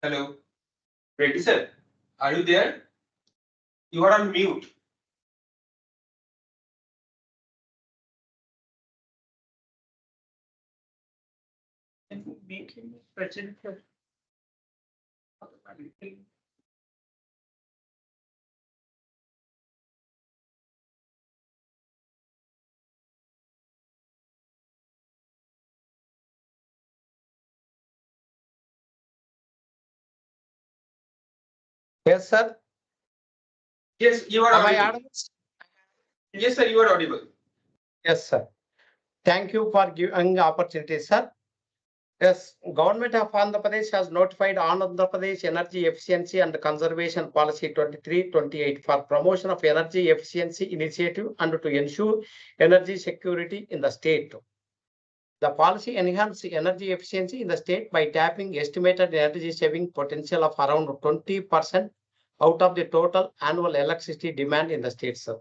Hello, Reddy sir, are you there? You are on mute. Can you make him present here? Automatically. Yes, sir. Yes, you are Am I audible. audible? Yes, sir, you are audible. Yes, sir. Thank you for giving the opportunity, sir. Yes, Government of Andhra Pradesh has notified Andhra Pradesh Energy Efficiency and Conservation Policy 23-28 for promotion of energy efficiency initiative and to ensure energy security in the state. The policy enhances energy efficiency in the state by tapping estimated energy saving potential of around 20% out of the total annual electricity demand in the state, sir.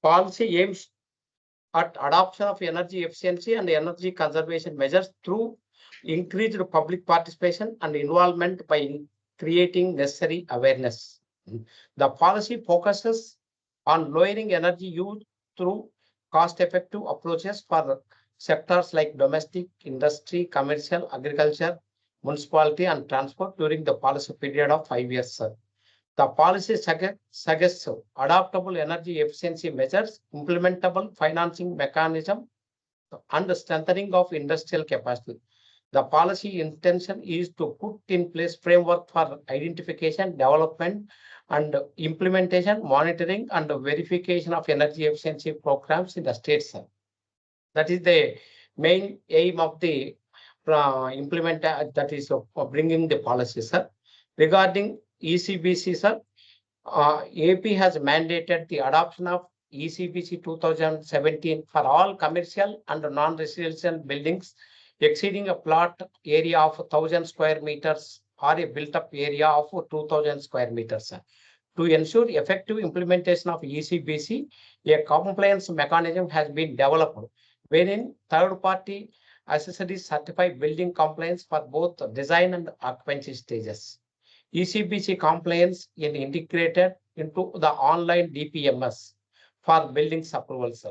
Policy aims at adoption of energy efficiency and energy conservation measures through increased public participation and involvement by creating necessary awareness. The policy focuses on lowering energy use through cost-effective approaches for sectors like domestic, industry, commercial, agriculture, municipality, and transport during the policy period of 5 years, sir. The policy suggests adoptable energy efficiency measures, implementable financing mechanism, and strengthening of industrial capacity. The policy intention is to put in place framework for identification, development, and implementation, monitoring, and verification of energy efficiency programs in the states. That is the main aim of the that is bringing the policy, sir. Regarding ECBC, sir, AP has mandated the adoption of ECBC 2017 for all commercial and non-residential buildings exceeding a plot area of 1,000 square meters or a built-up area of 2,000 square meters. To ensure effective implementation of ECBC, a compliance mechanism has been developed, wherein third-party accessories certify building compliance for both design and occupancy stages. ECBC compliance is integrated into the online DPMS for buildings approvals.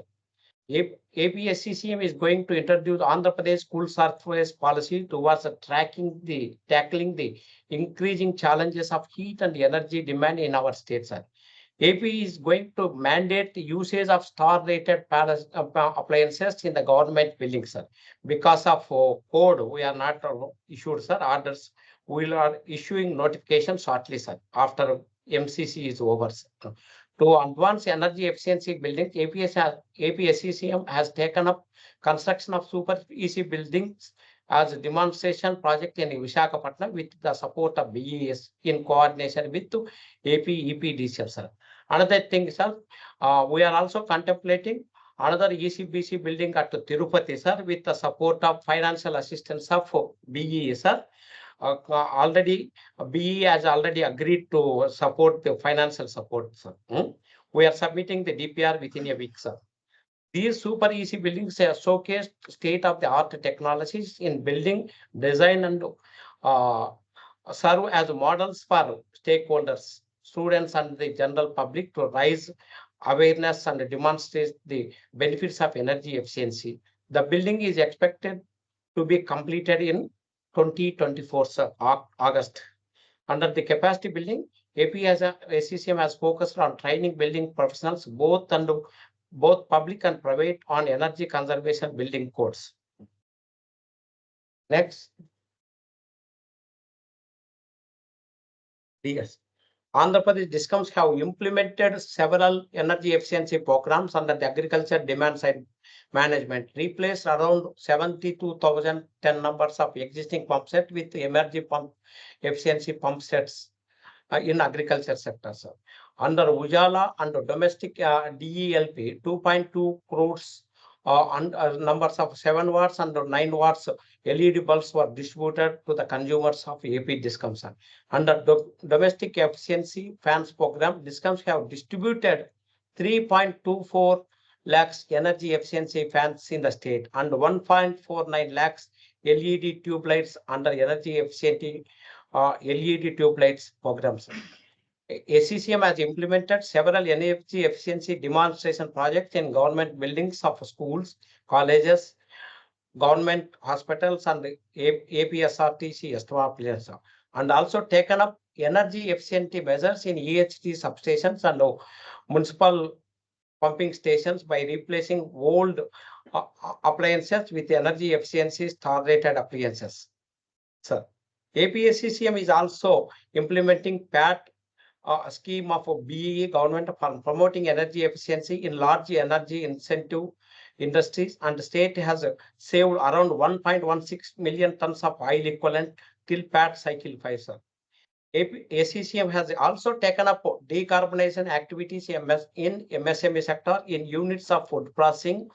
APSCCM is going to introduce Andhra Pradesh School Surface Policy towards tackling the increasing challenges of heat and energy demand in our states. AP is going to mandate the usage of star-rated appliances in the government buildings, sir. Because of code, we are not issued, sir, orders. We are issuing notifications shortly, sir, after MCC is over, sir. To advance energy efficiency buildings, APSCCM has taken up construction of super EC buildings as a demonstration project in Visakhapatnam with the support of BES in coordination with APEPDCL, sir. Another thing, sir, we are also contemplating another ECBC building at Tirupati, sir, with the support of financial assistance of BES, sir. Already BE has already agreed to support the financial support, sir. We are submitting the DPR within a week, sir. These super easy buildings showcase state-of-the-art technologies in building design and serve as models for stakeholders, students, and the general public to raise awareness and demonstrate the benefits of energy efficiency. The building is expected to be completed in 2024, August. Under the capacity building, SCCM has focused on training building professionals, both public and private, on energy conservation building codes. Next. Yes. Andhra Pradesh DISCOMs have implemented several energy efficiency programs under the agriculture demand side management, replaced around 72,010 numbers of existing pump sets with emerging pump efficiency pump sets in agriculture sector, sir. Under Ujala and domestic DELP, 2.2 crores and numbers of 7 watts and 9 watts LED bulbs were distributed to the consumers of AP Discoms. Under domestic efficiency fans program, Discoms have distributed 3.24 lakhs energy efficiency fans in the state and 1.49 lakhs LED tube lights under energy efficiency LED tube lights programs. ACCM has implemented several energy efficiency demonstration projects in government buildings of schools, colleges, government hospitals, and APSRTC establishments, and also taken up energy efficiency measures in EHT substations and municipal pumping stations by replacing old appliances with energy efficiency star-rated appliances. Sir, APSCCM is also implementing PAT scheme of BEE government for promoting energy efficiency in large energy incentive industries, and the state has saved around 1.16 million tons of oil equivalent till PAT cycle 5, sir. ACCM has also taken up decarbonization activities in MSME sector in units of food processing,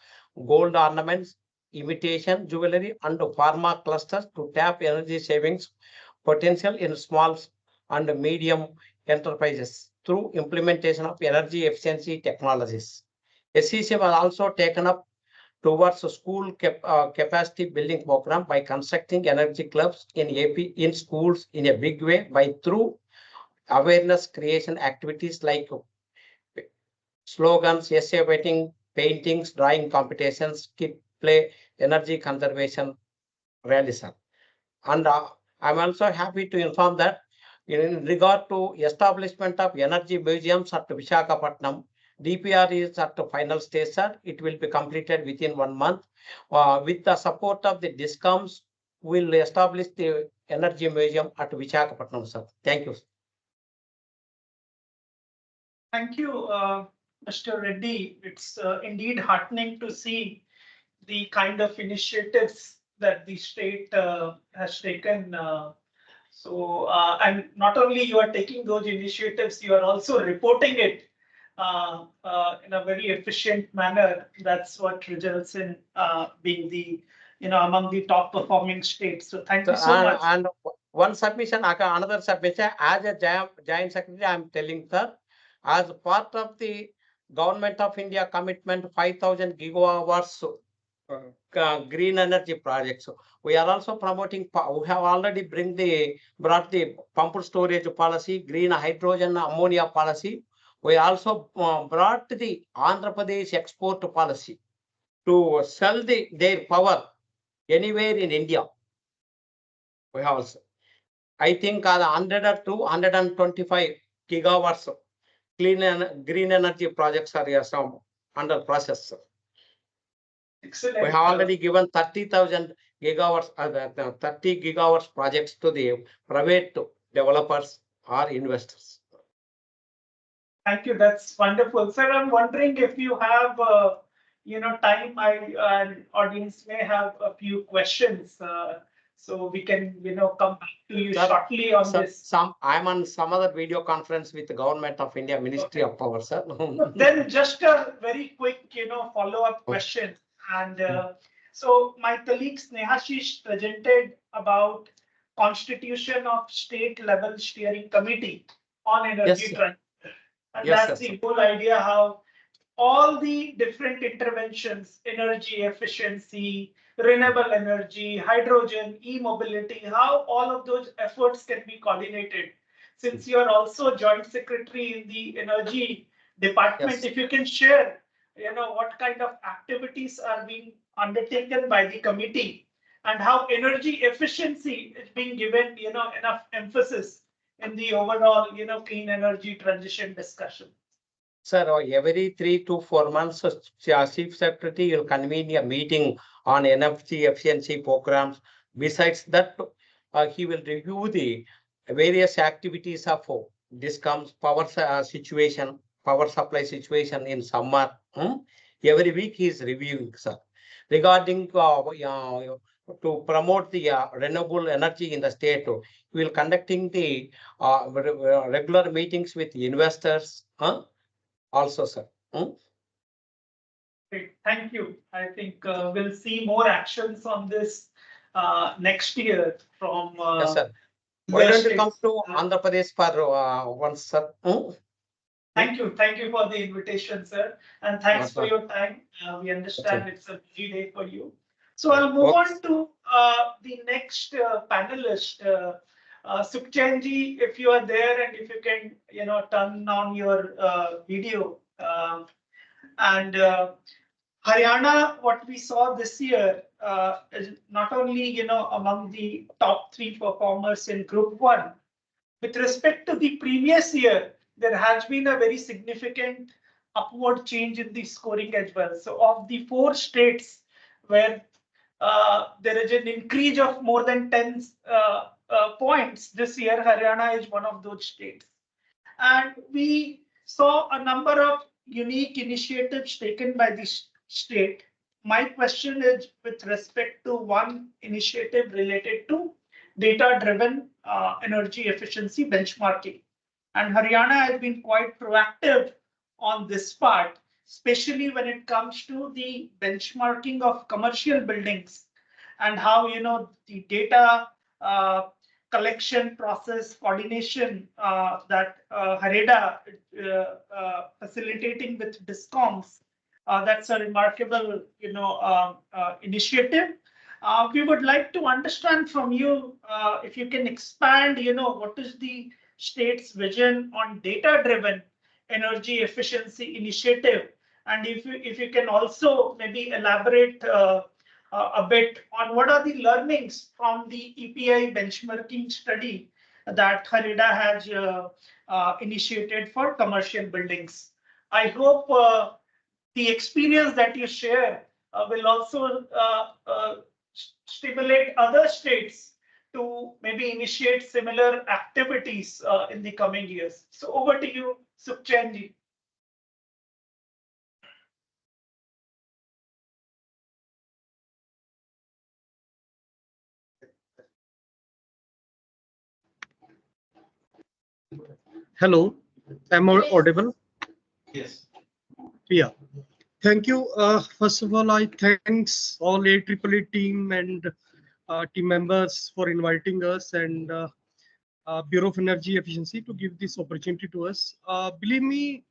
gold ornaments, imitation jewelry, and pharma clusters to tap energy savings potential in small and medium enterprises through implementation of energy efficiency technologies. SEEI has also taken up towards a school capacity building program by constructing energy clubs in AP in schools in a big way by through awareness creation activities like slogans, essay writing, paintings, drawing competitions, kit play, energy conservation rallies. And I'm also happy to inform that in regard to establishment of energy museums at Visakhapatnam, DPR is at the final stage, sir. It will be completed within 1 month. With the support of the DISCOMs, we'll establish the energy museum at Visakhapatnam, sir. Thank you. Thank you, Mr. Reddy. It's indeed heartening to see the kind of initiatives that the state has taken. And not only you are taking those initiatives, you are also reporting it in a very efficient manner. That's what results in being the, among the top performing states. So thank you so much. And one submission, another submission, as a joint secretary, I'm telling, sir, as part of the Government of India commitment, 5,000 gigawatts green energy projects. We are also promoting, we have already brought the pumped storage policy, green hydrogen ammonia policy. We also brought the Andhra Pradesh export policy to sell their power anywhere in India. We have also, I think 100 to 125 gigawatts green energy projects are under process. Excellent. We have already given 30,000 gigawatts, 30 gigawatts projects to the private developers or investors. Thank you. That's wonderful, sir. I'm wondering if you have, time. An audience may have a few questions, so we can, come back to you shortly on this. I'm on some other video conference with the Government of India, Ministry of Power, sir. Then just a very quick, follow-up question. And so my colleague Snehashish presented about constitution of state level steering committee on energy transition. And that's the whole idea how all the different interventions, energy efficiency, renewable energy, hydrogen, e-mobility, how all of those efforts can be coordinated. Since you are also joint secretary in the energy department, if you can share, what kind of activities are being undertaken by the committee and how energy efficiency is being given, enough emphasis in the overall, clean energy transition discussion. Sir, every 3 to 4 months, Chief Secretary will convene a meeting on energy efficiency programs. Besides that, he will review the various activities of DISCOMs, power situation, power supply situation in summer. Every week he is reviewing, sir. Regarding to promote the renewable energy in the state, we will conducting the regular meetings with investors. Also, sir. Great. Thank you. I think we'll see more actions on this next year from. Yes, sir. Why your don't you come states. to Andhra Pradesh for once, sir? Thank you. Thank you for the invitation, sir. And thanks for your time. We understand it's a busy day for you. So I'll move on to the next panelist, Sukhchandji, if you are there and if you can, turn on your video. And Haryana, what we saw this year is not only, among the top 3 performers in Group 1, with respect to the previous year, there has been a very significant upward change in the scoring as well. So of the 4 states where there is an increase of more than 10 points this year, Haryana is one of those states. And we saw a number of unique initiatives taken by the state. My question is with respect to one initiative related to data-driven energy efficiency benchmarking. And Haryana has been quite proactive on this part, especially when it comes to the benchmarking of commercial buildings and how the data collection process coordination that HAREDA facilitating with DISCOMs. That's a remarkable initiative. We would like to understand from you if you can expand, what is the state's vision on data-driven energy efficiency initiative, and if you can also maybe elaborate a bit on what are the learnings from the EPI benchmarking study that HAREDA has initiated for commercial buildings. I hope the experience that you share will also stimulate other states to maybe initiate similar activities in the coming years. So over to you, Sukhchandji. Hello, am I audible? Yes. Yeah. Thank you. First of all, I thanks all AEEE team and team members for inviting us and Bureau of Energy Efficiency to give this opportunity to us. Believe me,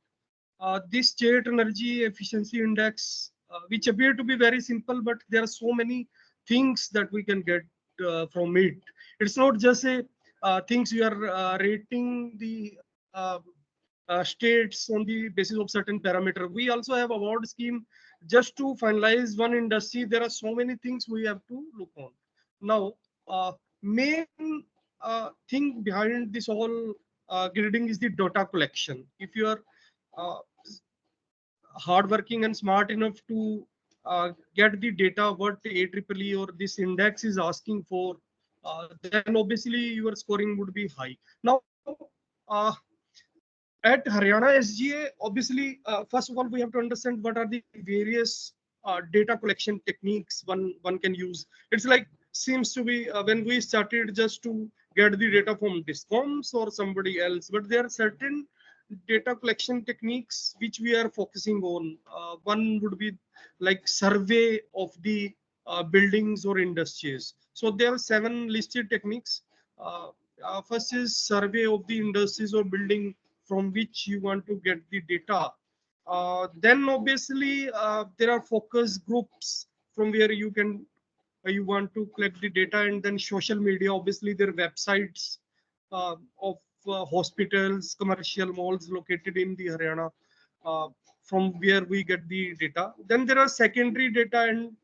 this State Energy Efficiency Index, which appear to be very simple, but there are so many things that we can get from it. It's not just a things we are rating the states on the basis of certain parameter. We also have award scheme just to finalize one industry. There are so many things we have to look on. Now, main thing behind this whole grading is the data collection. If you are hardworking and smart enough to get the data what AEEE or this index is asking for, then obviously your scoring would be high. Now, at Haryana SGA, obviously, first of all, we have to understand what are the various data collection techniques one can use. It's like seems to be when we started just to get the data from DISCOMs or somebody else, but there are certain data collection techniques which we are focusing on. One would be like survey of the buildings or industries. So there are 7 listed techniques. First is survey of the industries or building from which you want to get the data. Then obviously there are focus groups from where you can you want to collect the data, and then social media, obviously their websites of hospitals, commercial malls located in the Haryana, from where we get the data. Then there are secondary data and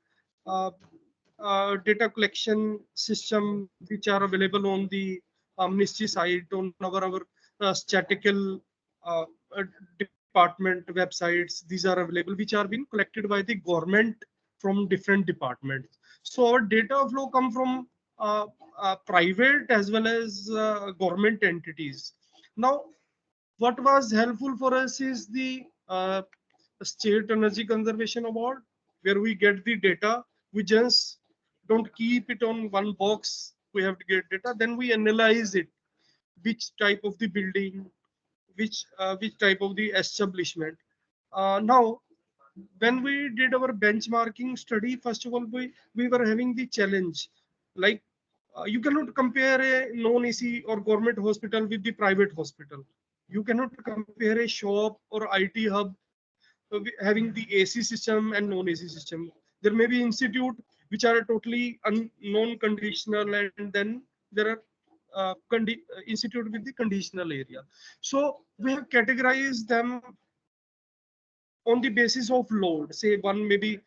data collection system which are available on the ministry site, on our statistical uh, uh, department websites. These are available, which are being collected by the government from different departments. So our data flow come from private as well as government entities. Now, what was helpful for us is the State Energy Conservation Award, where we get the data. We just don't keep it on one box. We have to get data. Then we analyze it, which type of the building, which type of the establishment. Now, when we did our benchmarking study, first of all, we were having the challenge, like you cannot compare a non-AC or government hospital with the private hospital. You cannot compare a shop or IT hub having the AC system and non-AC system. There may be institute which are totally non-conditional, and then there are institute with the conditional area. So we have categorized them on the basis of load. Say one maybe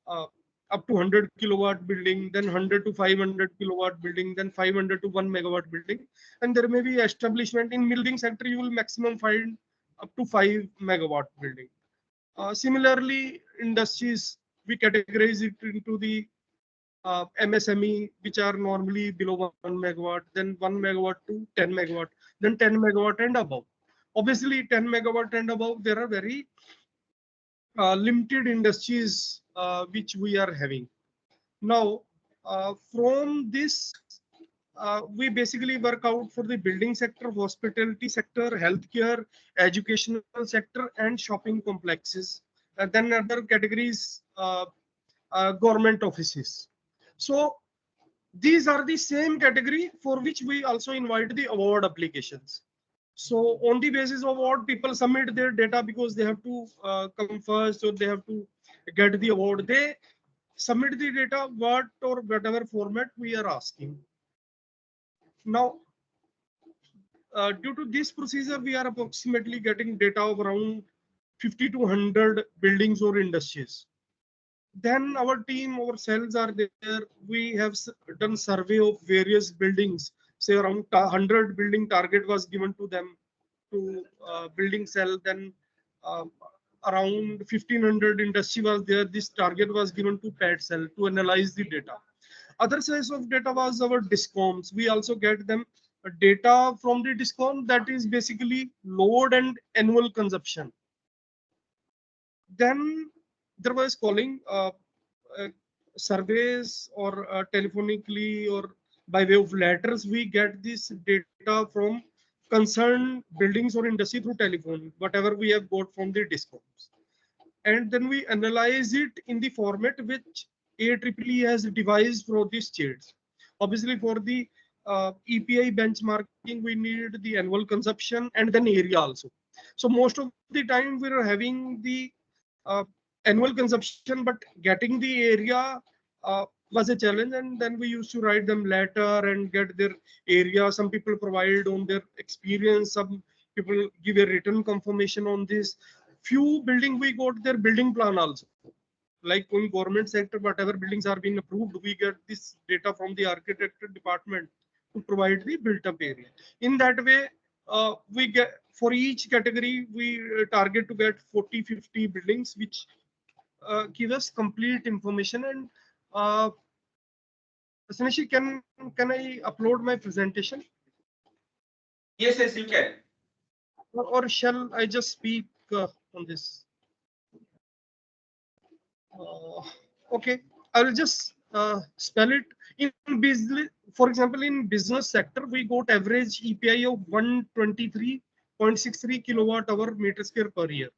uh, up to 100 kilowatt building, then 100 to 500 kilowatt building, then 500 to 1 megawatt building, and there may be establishment in building sector. You will maximum find up to 5 megawatt building. Similarly, industries, we categorize it into the MSME, which are normally below 1 megawatt, then 1 megawatt to 10 megawatt, then 10 megawatt and above. Obviously, 10 megawatt and above, there are very limited industries which we are having. Now, from this, we basically work out for the building sector, hospitality sector, healthcare, educational sector, and shopping complexes. And then other categories, government offices. So these are the same category for which we also invite the award applications. So on the basis of award, people submit their data because they have to come first, or they have to get the award. They submit the data, what or whatever format we are asking. Now, due to this procedure, we are approximately getting data of around 50 to 100 buildings or industries. Then our team, our cells are there. We have done survey of various buildings. Say around 100 building target was given to them to building cell. Then around 1500 industry was there. This target was given to PAT cell to analyze the data. Other source of data was our discoms. We also get them data from the discom, that is basically load and annual consumption. Then there was calling uh, surveys, or telephonically, or by way of letters. We get this data from concerned buildings or industry through telephone, whatever we have got from the discoms. And then we analyze it in the format which AEEE has devised for these states. Obviously, for the EPI benchmarking, we need the annual consumption and then area also. So most of the time we are having the annual consumption, but getting the area was a challenge. And then we used to write them letter and get their area. Some people provide on their experience. Some people give a written confirmation on this. Few building we got their building plan also. Like in government sector, whatever buildings are being approved, we get this data from the architecture department to provide the built up area. In that way, we get for each category, we target to get 40-50 buildings, which give us complete information. And Sneshi, can I upload my presentation? Yes, yes, you can. Or shall I just speak on this? Okay, I will just spell it. In business, for example, in business sector, we got average EPI of 123.63 kilowatt hour meter square per year.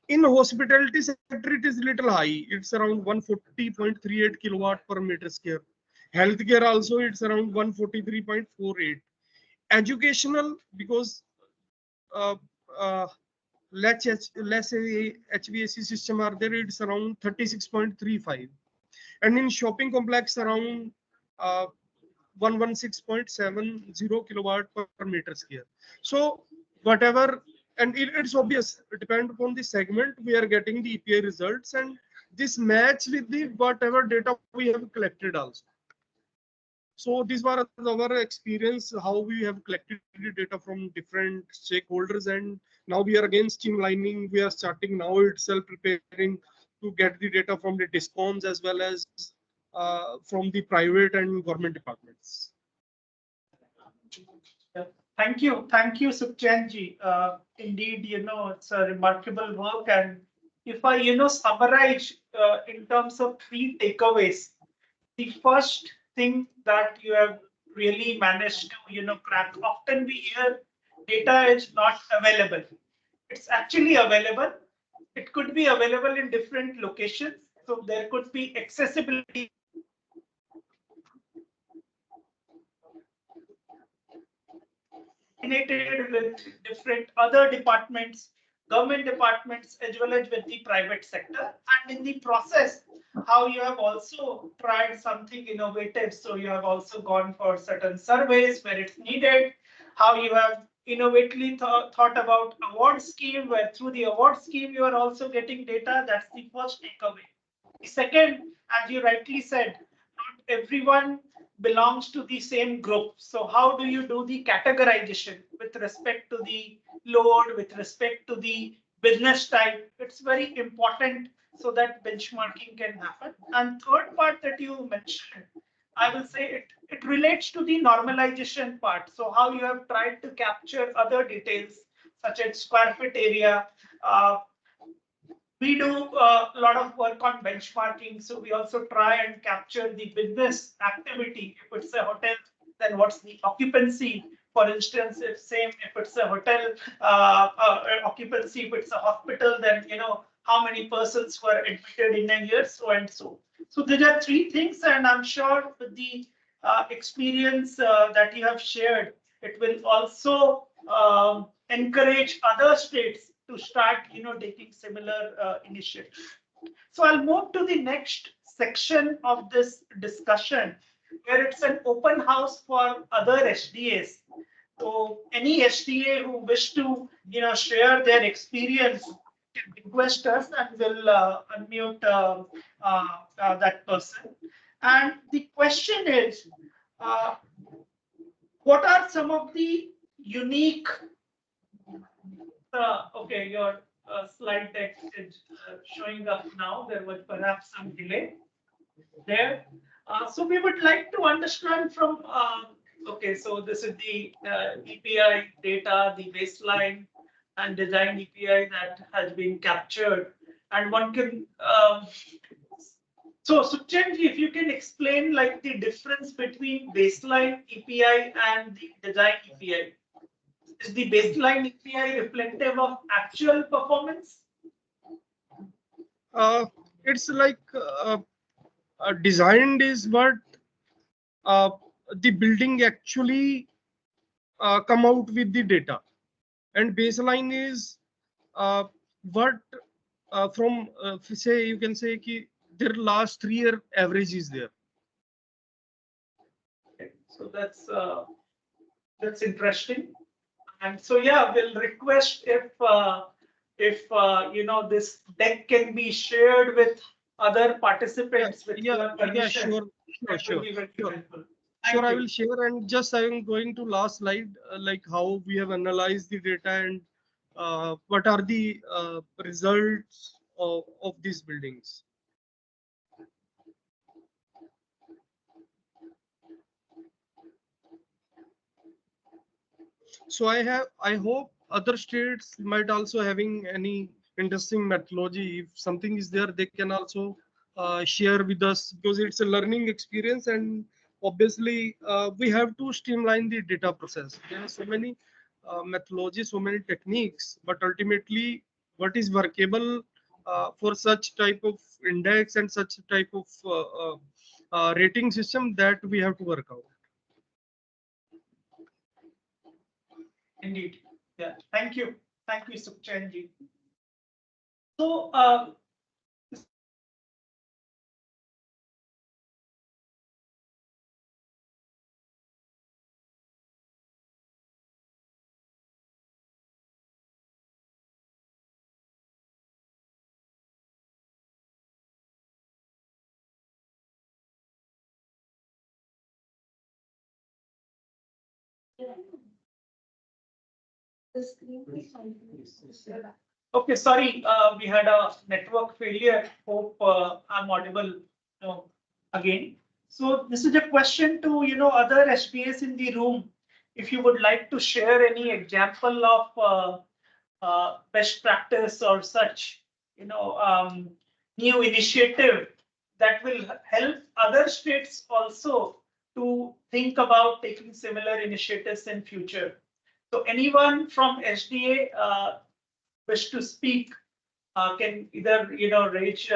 In hospitality sector, it is little high. It's around 140.38 kilowatt per meter square. Healthcare also, it's around 143.48. Educational, because uh, uh, less HVAC system are there, it's around 36.35. And in shopping complex, around 116.70 kilowatt per meter square. So whatever, and it's obvious, it depends upon the segment, we are getting the EPA results, and this match with the whatever data we have collected also. So these were our experience, how we have collected the data from different stakeholders, and now we are again streamlining. We are starting now itself preparing to get the data from the discoms as well as from the private and government departments. Thank you, Sukhchandji. Indeed, it's a remarkable work. And if I, summarize in terms of 3 takeaways, the first thing that you have really managed to, crack. Often we hear data is not available. It's actually available. It could be available in different locations. So there could be accessibility coordinated with different other departments, government departments, as well as with the private sector. And in the process, how you have also tried something innovative. So you have also gone for certain surveys where it's needed, how you have innovatively thought about award scheme, where through the award scheme, you are also getting data. That's the first takeaway. The second, as you rightly said, not everyone belongs to the same group. So how do you do the categorization with respect to the load, with respect to the business type? It's very important so that benchmarking can happen. And third part that you mentioned, I will say it relates to the normalization part. So how you have tried to capture other details such as square feet area. We do a lot of work on benchmarking. So we also try and capture the business activity. If it's a hotel, then what's the occupancy? For instance, if it's a hotel occupancy, if it's a hospital, then how many persons were admitted in a year, so and so. So these are three things, and I'm sure with the experience that you have shared, it will also encourage other states to start, taking similar initiatives. So I'll move to the next section of this discussion, where it's an open house for other SDAs. So any SDA who wish to, share their experience can request us, and we'll unmute that person. And the question is, what are some of the unique okay, your slide deck is showing up now. There was perhaps some delay there. So we would like to understand from, okay, so this is the EPI data, the baseline and design EPI that has been captured. And one can, so Suchenji, if you can explain like the difference between baseline EPI and the design EPI. Is the baseline EPI reflective of actual performance? It's like designed is what the building actually come out with the data, and baseline is what from say you can say ki their last 3-year average is there. Okay, so that's interesting. And so yeah, we'll request if this deck can be shared with other participants with your permission. Sure. Helpful. Sure, I will share, and just I am going to last slide, like how we have analyzed the data and what are the results of these buildings. So I hope other states might also having any interesting methodology. If something is there, they can also share with us, because it's a learning experience, and obviously we have to streamline the data process. There are so many methodologies, so many techniques, but ultimately what is workable for such type of index and such type of rating system, that we have to work out. Indeed. Yeah. Thank you. Thank you, Suchenji. So okay, sorry, we had a network failure. Hope I'm audible again. So this is a question to other SPAs in the room. If you would like to share any example of best practice or such, new initiative that will help other states also to think about taking similar initiatives in future. So anyone from SDA wish to speak can either raise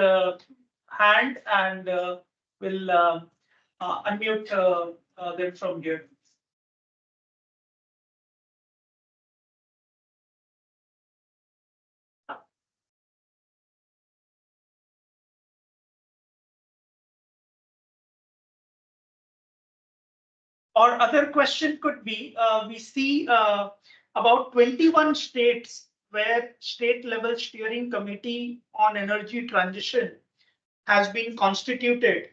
hand and we'll unmute them from here. Or other question could be, we see about 21 states where state level steering committee on energy transition has been constituted,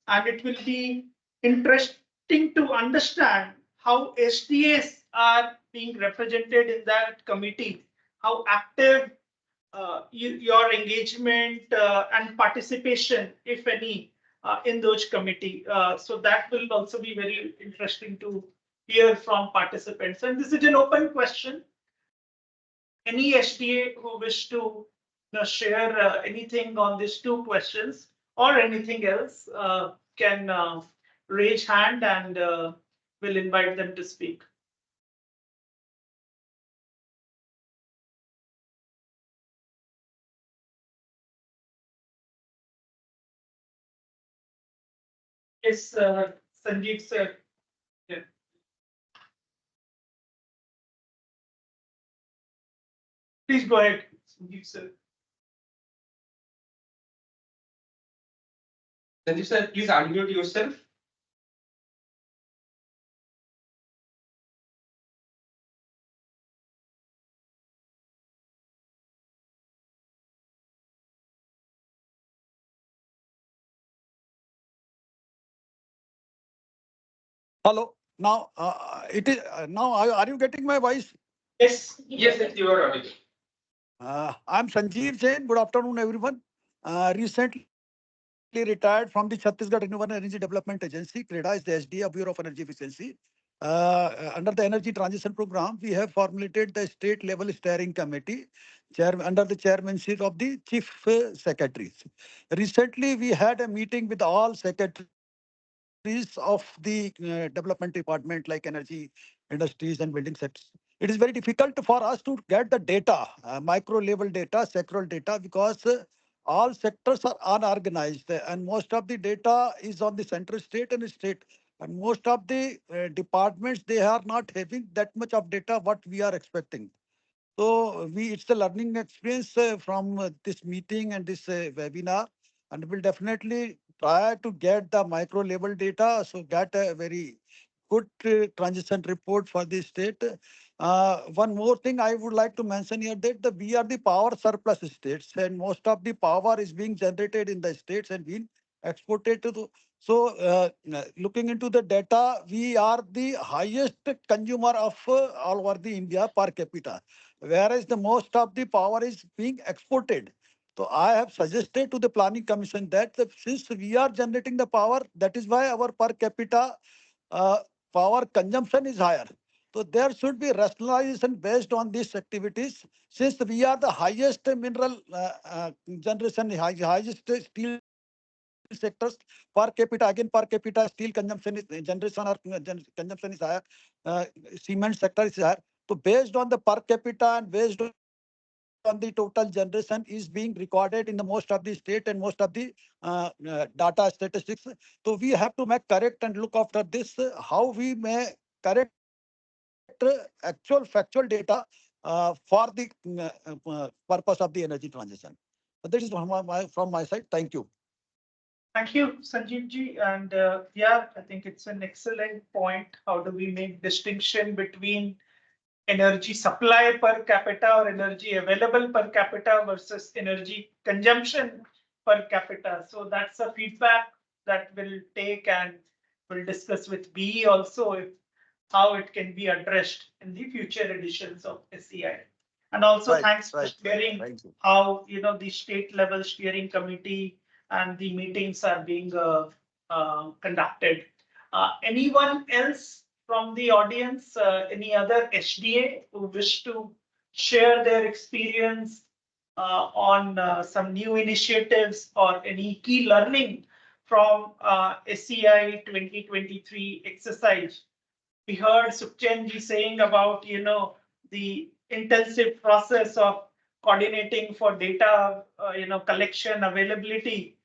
and it will be interesting to understand how SDAs are being represented in that committee, how active your engagement and participation, if any, in those committee. So that will also be very interesting to hear from participants. And this is an open question. Any SDA who wish to share anything on these two questions or anything else can raise hand and we'll invite them to speak. Yes, Sanjeev sir. Yeah. Please go ahead, Sanjeev sir. Sanjeev sir, please unmute yourself. Hello. Now, it is now. Are you getting my voice? Yes. Yes, you are audible. I'm Sanjeev Jain. Good afternoon, everyone. Recently retired from the Chhattisgarh Renewable Energy Development Agency. CREDA is the SDA, Bureau of Energy Efficiency. Under the Energy Transition Program, we have formulated the state level steering committee under the chairmanship of the chief secretaries. Recently, we had a meeting with all secretaries of the development department like energy, industries and building sectors. It is very difficult for us to get the data, micro level data, sectoral data, because all sectors are unorganized and most of the data is on the central state and state. And most of the departments, they are not having that much of data what we are expecting. So it's a learning experience from this meeting and this webinar, and we'll definitely try to get the micro level data, so get a very good transition report for the state. One more thing I would like to mention here, that we are the power surplus states, and most of the power is being generated in the states and being exported to the. So looking into the data, we are the highest consumer of all over the India per capita, whereas the most of the power is being exported. So I have suggested to the Planning Commission that since we are generating the power, that is why our per capita uh, power consumption is higher. So there should be rationalization based on these activities. Since we are the highest mineral generation, highest steel sectors per capita, again per capita steel consumption is generation or consumption is higher, cement sector is higher. So based on the per capita and based on the total generation is being recorded in the most of the state and most of the data statistics. So we have to make correct and look after this, how we may correct actual factual data for the purpose of the energy transition. So this is from my side. Thank you. Thank you, Sanjeev ji. And yeah, I think it's an excellent point. How do we make distinction between energy supply per capita or energy available per capita versus energy consumption per capita? So that's a feedback that we'll take and we'll discuss with BE also if how it can be addressed in the future editions of SEI. And also thanks for sharing how the state level steering committee and the meetings are being conducted. Anyone else from the audience, any other SDA who wish to share their experience on some new initiatives or any key learning from SEI 2023 exercise? We heard Sukhchan ji saying about the intensive process of coordinating for data, collection, availability.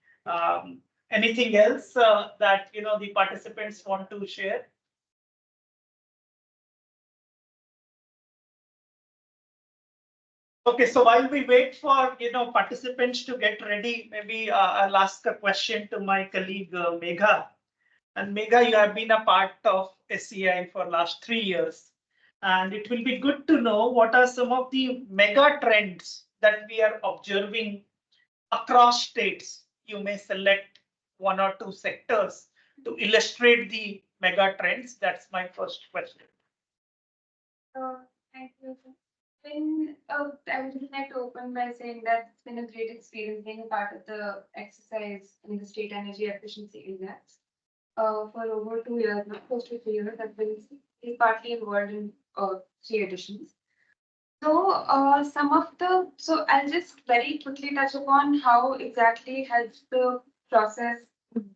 Anything else that the participants want to share? Okay, so while we wait for participants to get ready, maybe I'll ask a question to my colleague Megha. And Megha, you have been a part of SEI for last 3 years, and it will be good to know what are some of the mega trends that we are observing across states. You may select 1 or 2 sectors to illustrate the mega trends. That's my first question. Thank you. I would just like to open by saying that it's been a great experience being a part of the exercise in the State Energy Efficiency Index. For over 2 years now, close to 3 years, I've been partly involved in 3 editions. So I'll just very quickly touch upon how exactly has the process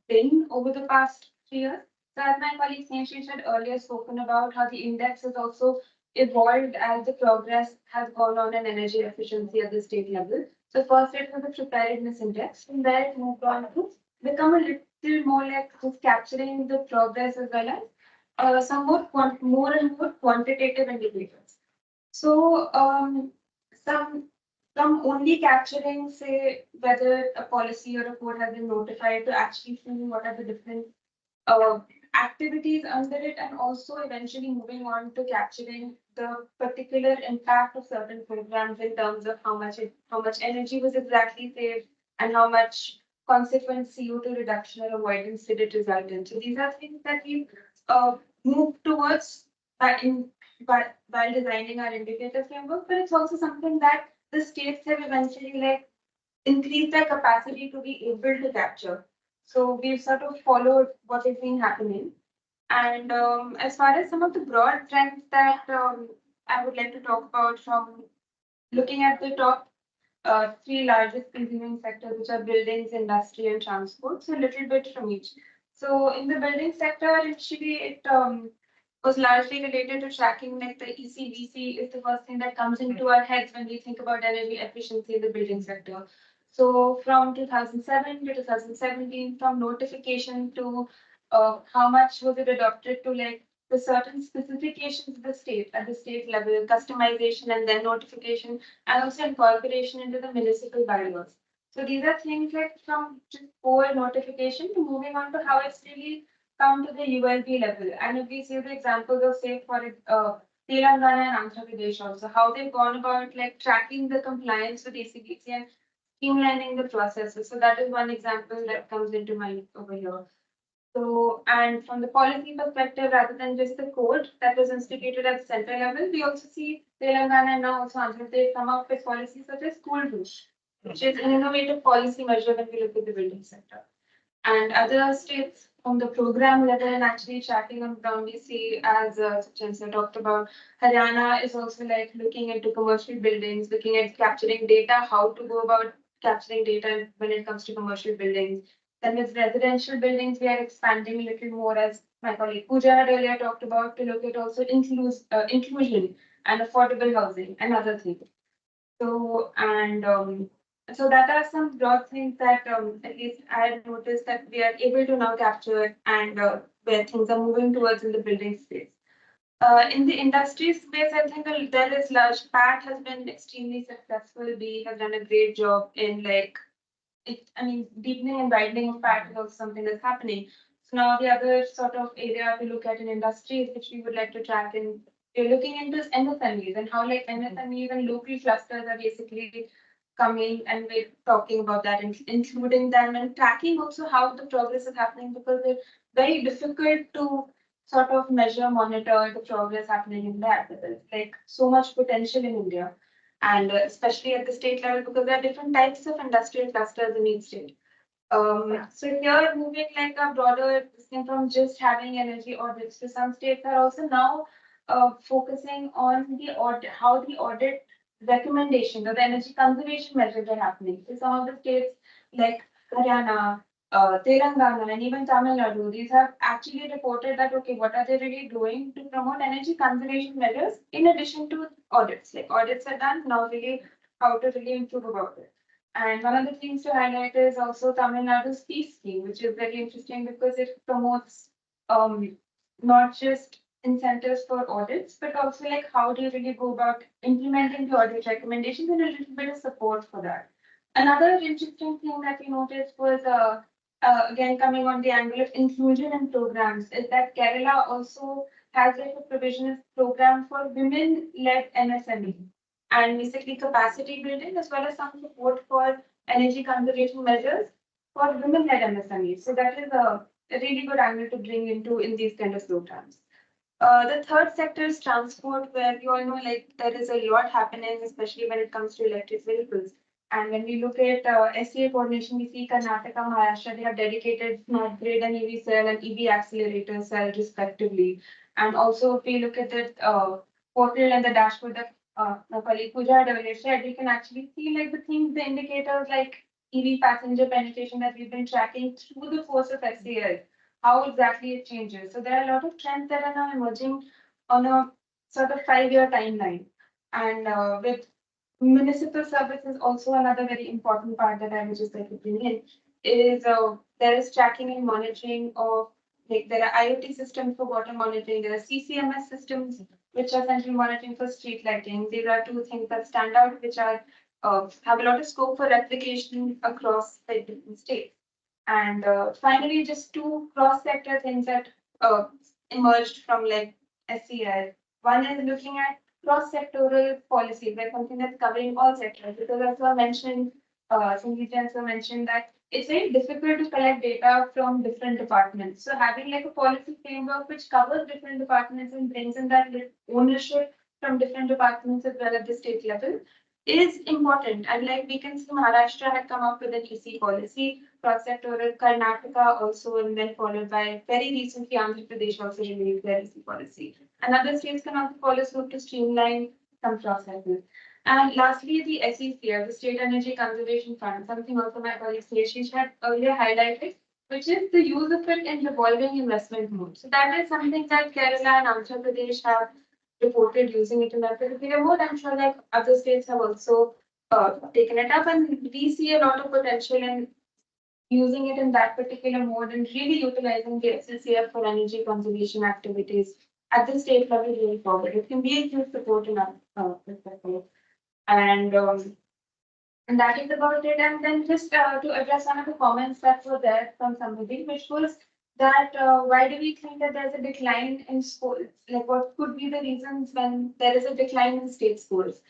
been over the past 3 years. So as my colleague Snehashi had earlier spoken about how the index has also evolved as the progress has gone on in energy efficiency at the state level. So first it was a preparedness index, and then it moved on to become a little more like just capturing the progress as well as some more and more quantitative indicators. So some only capturing, say, whether a policy or a code has been notified to actually see what are the different activities under it, and also eventually moving on to capturing the particular impact of certain programs in terms of how much energy was exactly saved and how much consequent CO2 reduction or avoidance did it result in. So these are things that we move towards while designing our indicator framework, but it's also something that the states have eventually increased their capacity to be able to capture. So we've sort of followed what has been happening. And as far as some of the broad trends that I would like to talk about, from looking at the top 3 largest consuming sectors, which are buildings, industry, and transport. So a little bit from each. So in the building sector, initially it was largely related to tracking, like the ECVC is the first thing that comes into our heads when we think about energy efficiency in the building sector. So from 2007 to 2017, from notification to how much was it adopted to the certain specifications of the state at the state level, customization and then notification, and also incorporation into the municipal bylaws. So these are things like from just core notification to moving on to how it's really come to the ULB level. And if we see the examples of, say, for Telangana and Andhra Pradesh also, how they've gone about tracking the compliance with ECBC and streamlining the processes. So that is one example that comes into mind over here. So, and from the policy perspective, rather than just the code that was instituted at the central level, we also see Telangana and now also Andhra Pradesh come up with policies such as school rules, which is an innovative policy measure when we look at the building sector. And other states from the program level and actually tracking on ground, we see, as Chancellor talked about, Haryana is also looking into commercial buildings, looking at capturing data, how to go about capturing data when it comes to commercial buildings. Then with residential buildings, we are expanding a little more, as my colleague Pooja had earlier talked about, to look at also inclusion and affordable housing and other things. So, and so that are some broad things that at least I had noticed that we are able to now capture, and where things are moving towards in the building space. In the industry space, I think there is large. PAT has been extremely successful. B has done a great job in deepening and widening of PAT is also something that's happening. So now the other sort of area to look at in industries, which we would like to track, and we're looking into MSMEs and how MSMEs and local clusters are basically coming, and we're talking about that and including them and tracking also how the progress is happening, because it's very difficult to sort of measure, monitor the progress happening in that. There's so much potential in India, and especially at the state level, because there are different types of industrial clusters in each state. So here moving a broader thing from just having energy audits to some states are also now focusing on the audit, how the audit recommendations or the energy conservation measures are happening. So some of the states like Haryana, Telangana, and even Tamil Nadu, these have actually reported that, okay, what are they really doing to promote energy conservation measures in addition to audits? Audits are done, now really how to really improve about it. And one of the things to highlight is also Tamil Nadu's peace scheme, which is very interesting because it promotes not just incentives for audits, but also like how do you really go about implementing the audit recommendations and a little bit of support for that. Another interesting thing that we noticed was again coming on the angle of inclusion in programs is that Kerala also has like a provision of program for women-led MSME and basically capacity building as well as some support for energy conservation measures for women-led MSMEs. So that is a really good angle to bring into in these kind of programs. The third sector is transport, where we all know like there is a lot happening, especially when it comes to electric vehicles. And when we look at SEEI coordination, we see Karnataka, Maharashtra, they have dedicated smart grid and EV cell and EV accelerator cell respectively. And also if we look at the portal and the dashboard that my colleague Pooja had earlier shared, we can actually see like the things, the indicators like EV passenger penetration that we've been tracking through the course of SEEI, how exactly it changes. So there are a lot of trends that are now emerging on a sort of 5-year timeline. And with municipal services, also another very important part that I would just like to bring in is there is tracking and monitoring of, like there are IoT systems for water monitoring, there are CCMS systems which are central monitoring for street lighting. These are two things that stand out, which are have a lot of scope for replication across the different states. And finally, just two cross-sector things that emerged from like SEI. One is looking at cross-sectoral policies, like something that's covering all sectors. Because as I mentioned, Sangeeta also mentioned that it's very difficult to collect data from different departments. So having like a policy framework which covers different departments and brings in that ownership from different departments as well at the state level is important. And like we can see, Maharashtra had come up with an EC policy, cross-sectoral, Karnataka also, and then followed by very recently Andhra Pradesh also released their EC policy. And other states can also follow suit to streamline some processes. And lastly, the SECF, the State Energy Conservation Fund, something also my colleague Yashish had earlier highlighted, which is the use of it in revolving investment mode. So that is something that Kerala and Andhra Pradesh have reported using it in that particular mode. I'm sure like other states have also taken it up, and we see a lot of potential in using it in that particular mode and really utilizing the SCCF for energy conservation activities at the state level going forward. It can be a huge support in our perspective. And that is about it. And then just to address one of the comments that were there from somebody, which was that why do we think that there's a decline in schools? Like what could be the reasons when there is a decline in state schools?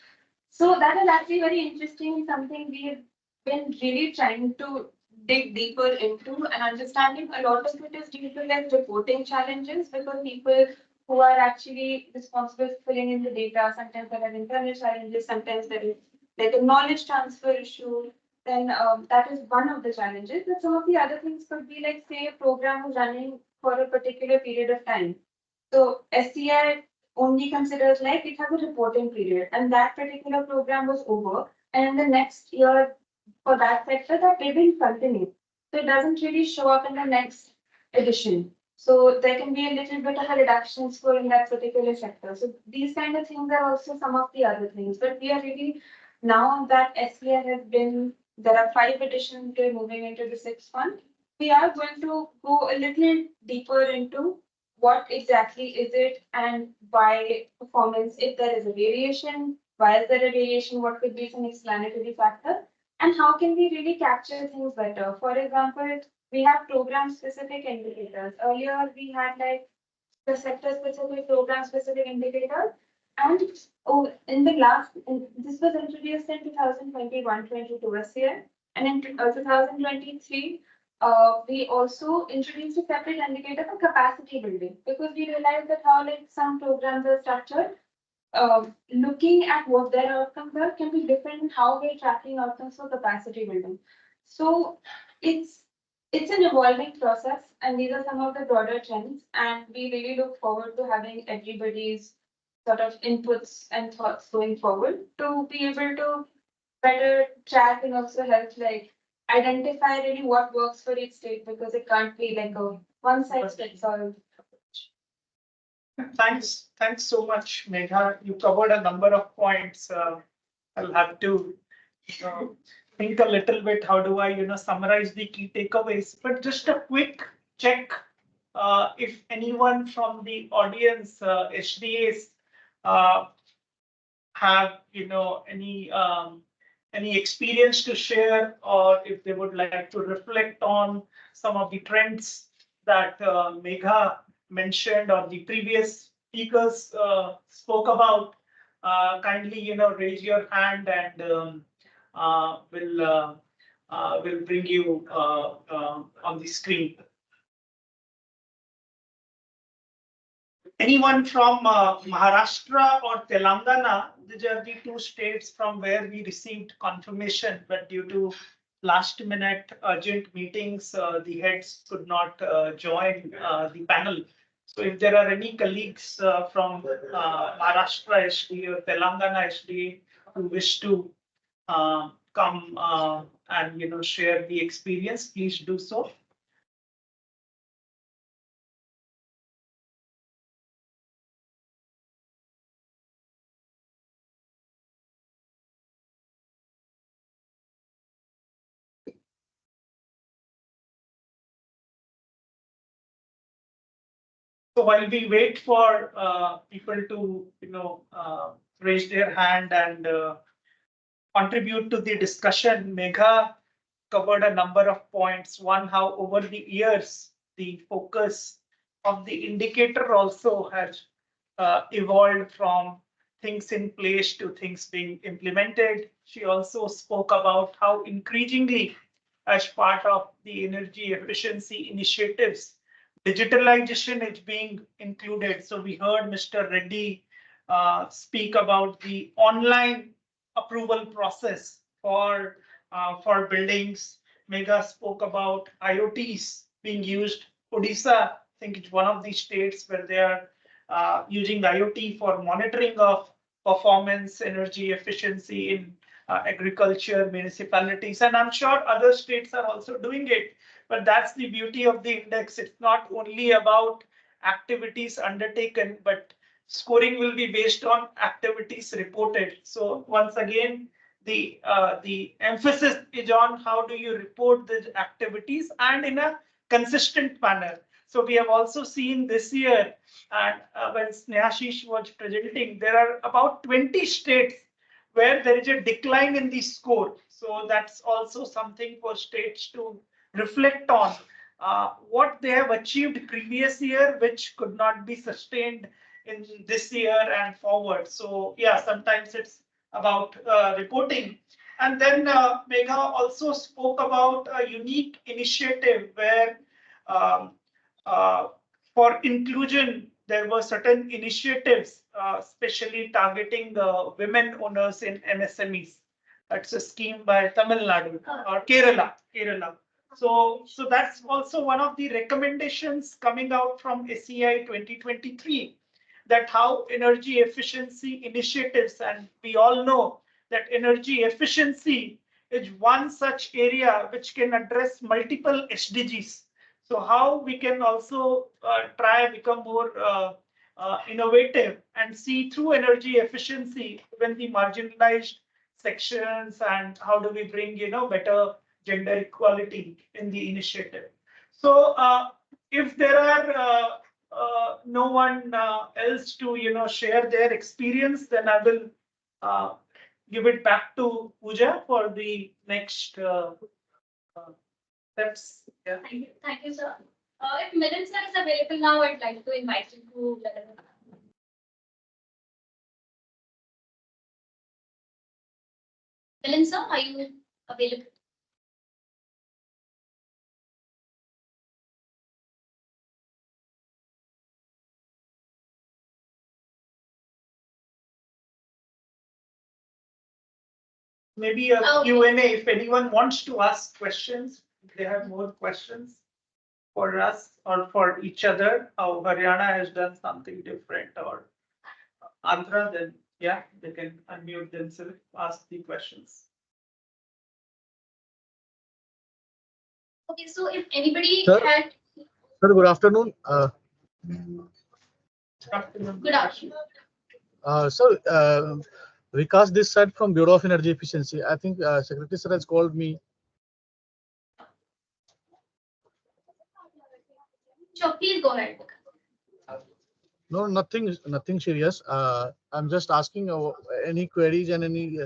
So that is actually very interesting, something we've been really trying to dig deeper into and understanding. A lot of it is due to like reporting challenges because people who are actually responsible for filling in the data, sometimes there are internal challenges, sometimes there is like a knowledge transfer issue, then that is one of the challenges. But some of the other things could be like, say, a program was running for a particular period of time. So SEI only considers like it has a reporting period and that particular program was over. And in the next year for that sector, that didn't continue. So it doesn't really show up in the next edition. So there can be a little bit of a reduction score in that particular sector. So these kind of things are also some of the other things. But we are really, now that SEI has been, there are 5 editions, we're moving into the 6th one. We are going to go a little deeper into what exactly is it and why performance, if there is a variation, why is there a variation, what could be some explanatory factor, and how can we really capture things better. For example, we have program specific indicators. Earlier we had like the sector specific, program specific indicators. And in the last, this was introduced in 2021-22 this year. And in 2023, we also introduced a separate indicator for capacity building because we realized that how like some programs are structured, looking at what their outcomes are can be different in how we're tracking outcomes for capacity building. So it's an evolving process, and these are some of the broader trends. And we really look forward to having everybody's sort of inputs and thoughts going forward to be able to better track and also help like identify really what works for each state because it can't be like a one size fits all. Thanks so much, Megha. You covered a number of points. I'll have to think a little bit, how do I, summarize the key takeaways, but just a quick check. If anyone from the audience, HDAs, have, any experience to share, or if they would like to reflect on some of the trends that Megha mentioned or the previous speakers spoke about, kindly, raise your hand, and we'll bring you on the screen. Anyone from Maharashtra or Telangana? These are the two states from where we received confirmation, but due to last minute urgent meetings, the heads could not join the panel. So if there are any colleagues from Maharashtra SD or Telangana SD who wish to come and share the experience, please do so. So while we wait for people to raise their hand and contribute to the discussion, Megha covered a number of points. One, how over the years the focus of the indicator also has evolved from things in place to things being implemented. She also spoke about how increasingly, as part of the energy efficiency initiatives, digitalization is being included. So we heard Mr. Reddy speak about the online approval process for buildings. Megha spoke about IoTs being used. Odisha, I think it's one of the states where they are using IoT for monitoring of performance, energy efficiency in agriculture, municipalities, and I'm sure other states are also doing it. But that's the beauty of the index. It's not only about activities undertaken, but scoring will be based on activities reported. So once again, the emphasis is on how do you report these activities and in a consistent manner. So we have also seen this year, and when Snehashish was presenting, there are about 20 states where there is a decline in the score. So that's also something for states to reflect on. What they have achieved previous year, which could not be sustained in this year and forward. So yeah, sometimes it's about reporting. And then Megha also spoke about a unique initiative where for inclusion, there were certain initiatives, especially targeting the women owners in MSMEs. That's a scheme by Tamil Nadu or Kerala. So that's also one of the recommendations coming out from SEEI 2023, that how energy efficiency initiatives, and we all know that energy efficiency is one such area which can address multiple SDGs. So how we can also try and become more innovative and see through energy efficiency when the marginalized sections, and how do we bring better gender equality in the initiative. So if there are no one else to share their experience, then I will give it back to Pooja for the next steps. Yeah. Thank you, sir. If Milind sir is available now, I'd like to invite him to let us know. Milind sir, are you available? Maybe a Q&A if anyone wants to ask questions, if they have more questions for us or for each other, how Haryana has done something different, or Andhra, then yeah, they can unmute themselves, ask the questions. Okay, so if anybody Sir? had. Sir, good afternoon. Good afternoon. Sir, Vikas this side from Bureau of Energy Efficiency. I think Secretary Sir has called me. Sure, please go ahead. No, nothing serious. I'm just asking any queries and any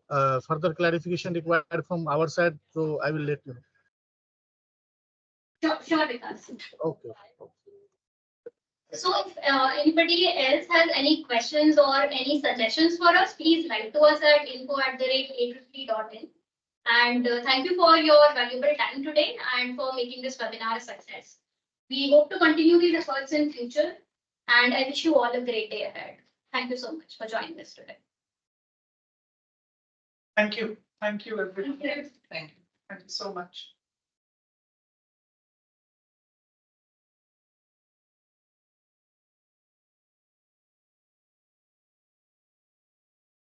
further clarification required from our side. So I will let you know. Sure, Vikas. Okay. So if anybody else has any questions or any suggestions for us, please write to us at info@aeee.in. And thank you for your valuable time today and for making this webinar a success. We hope to continue these efforts in future, and I wish you all a great day ahead. Thank you so much for joining us today. Thank you. Thank you, everyone. Thank you. Thank you so much.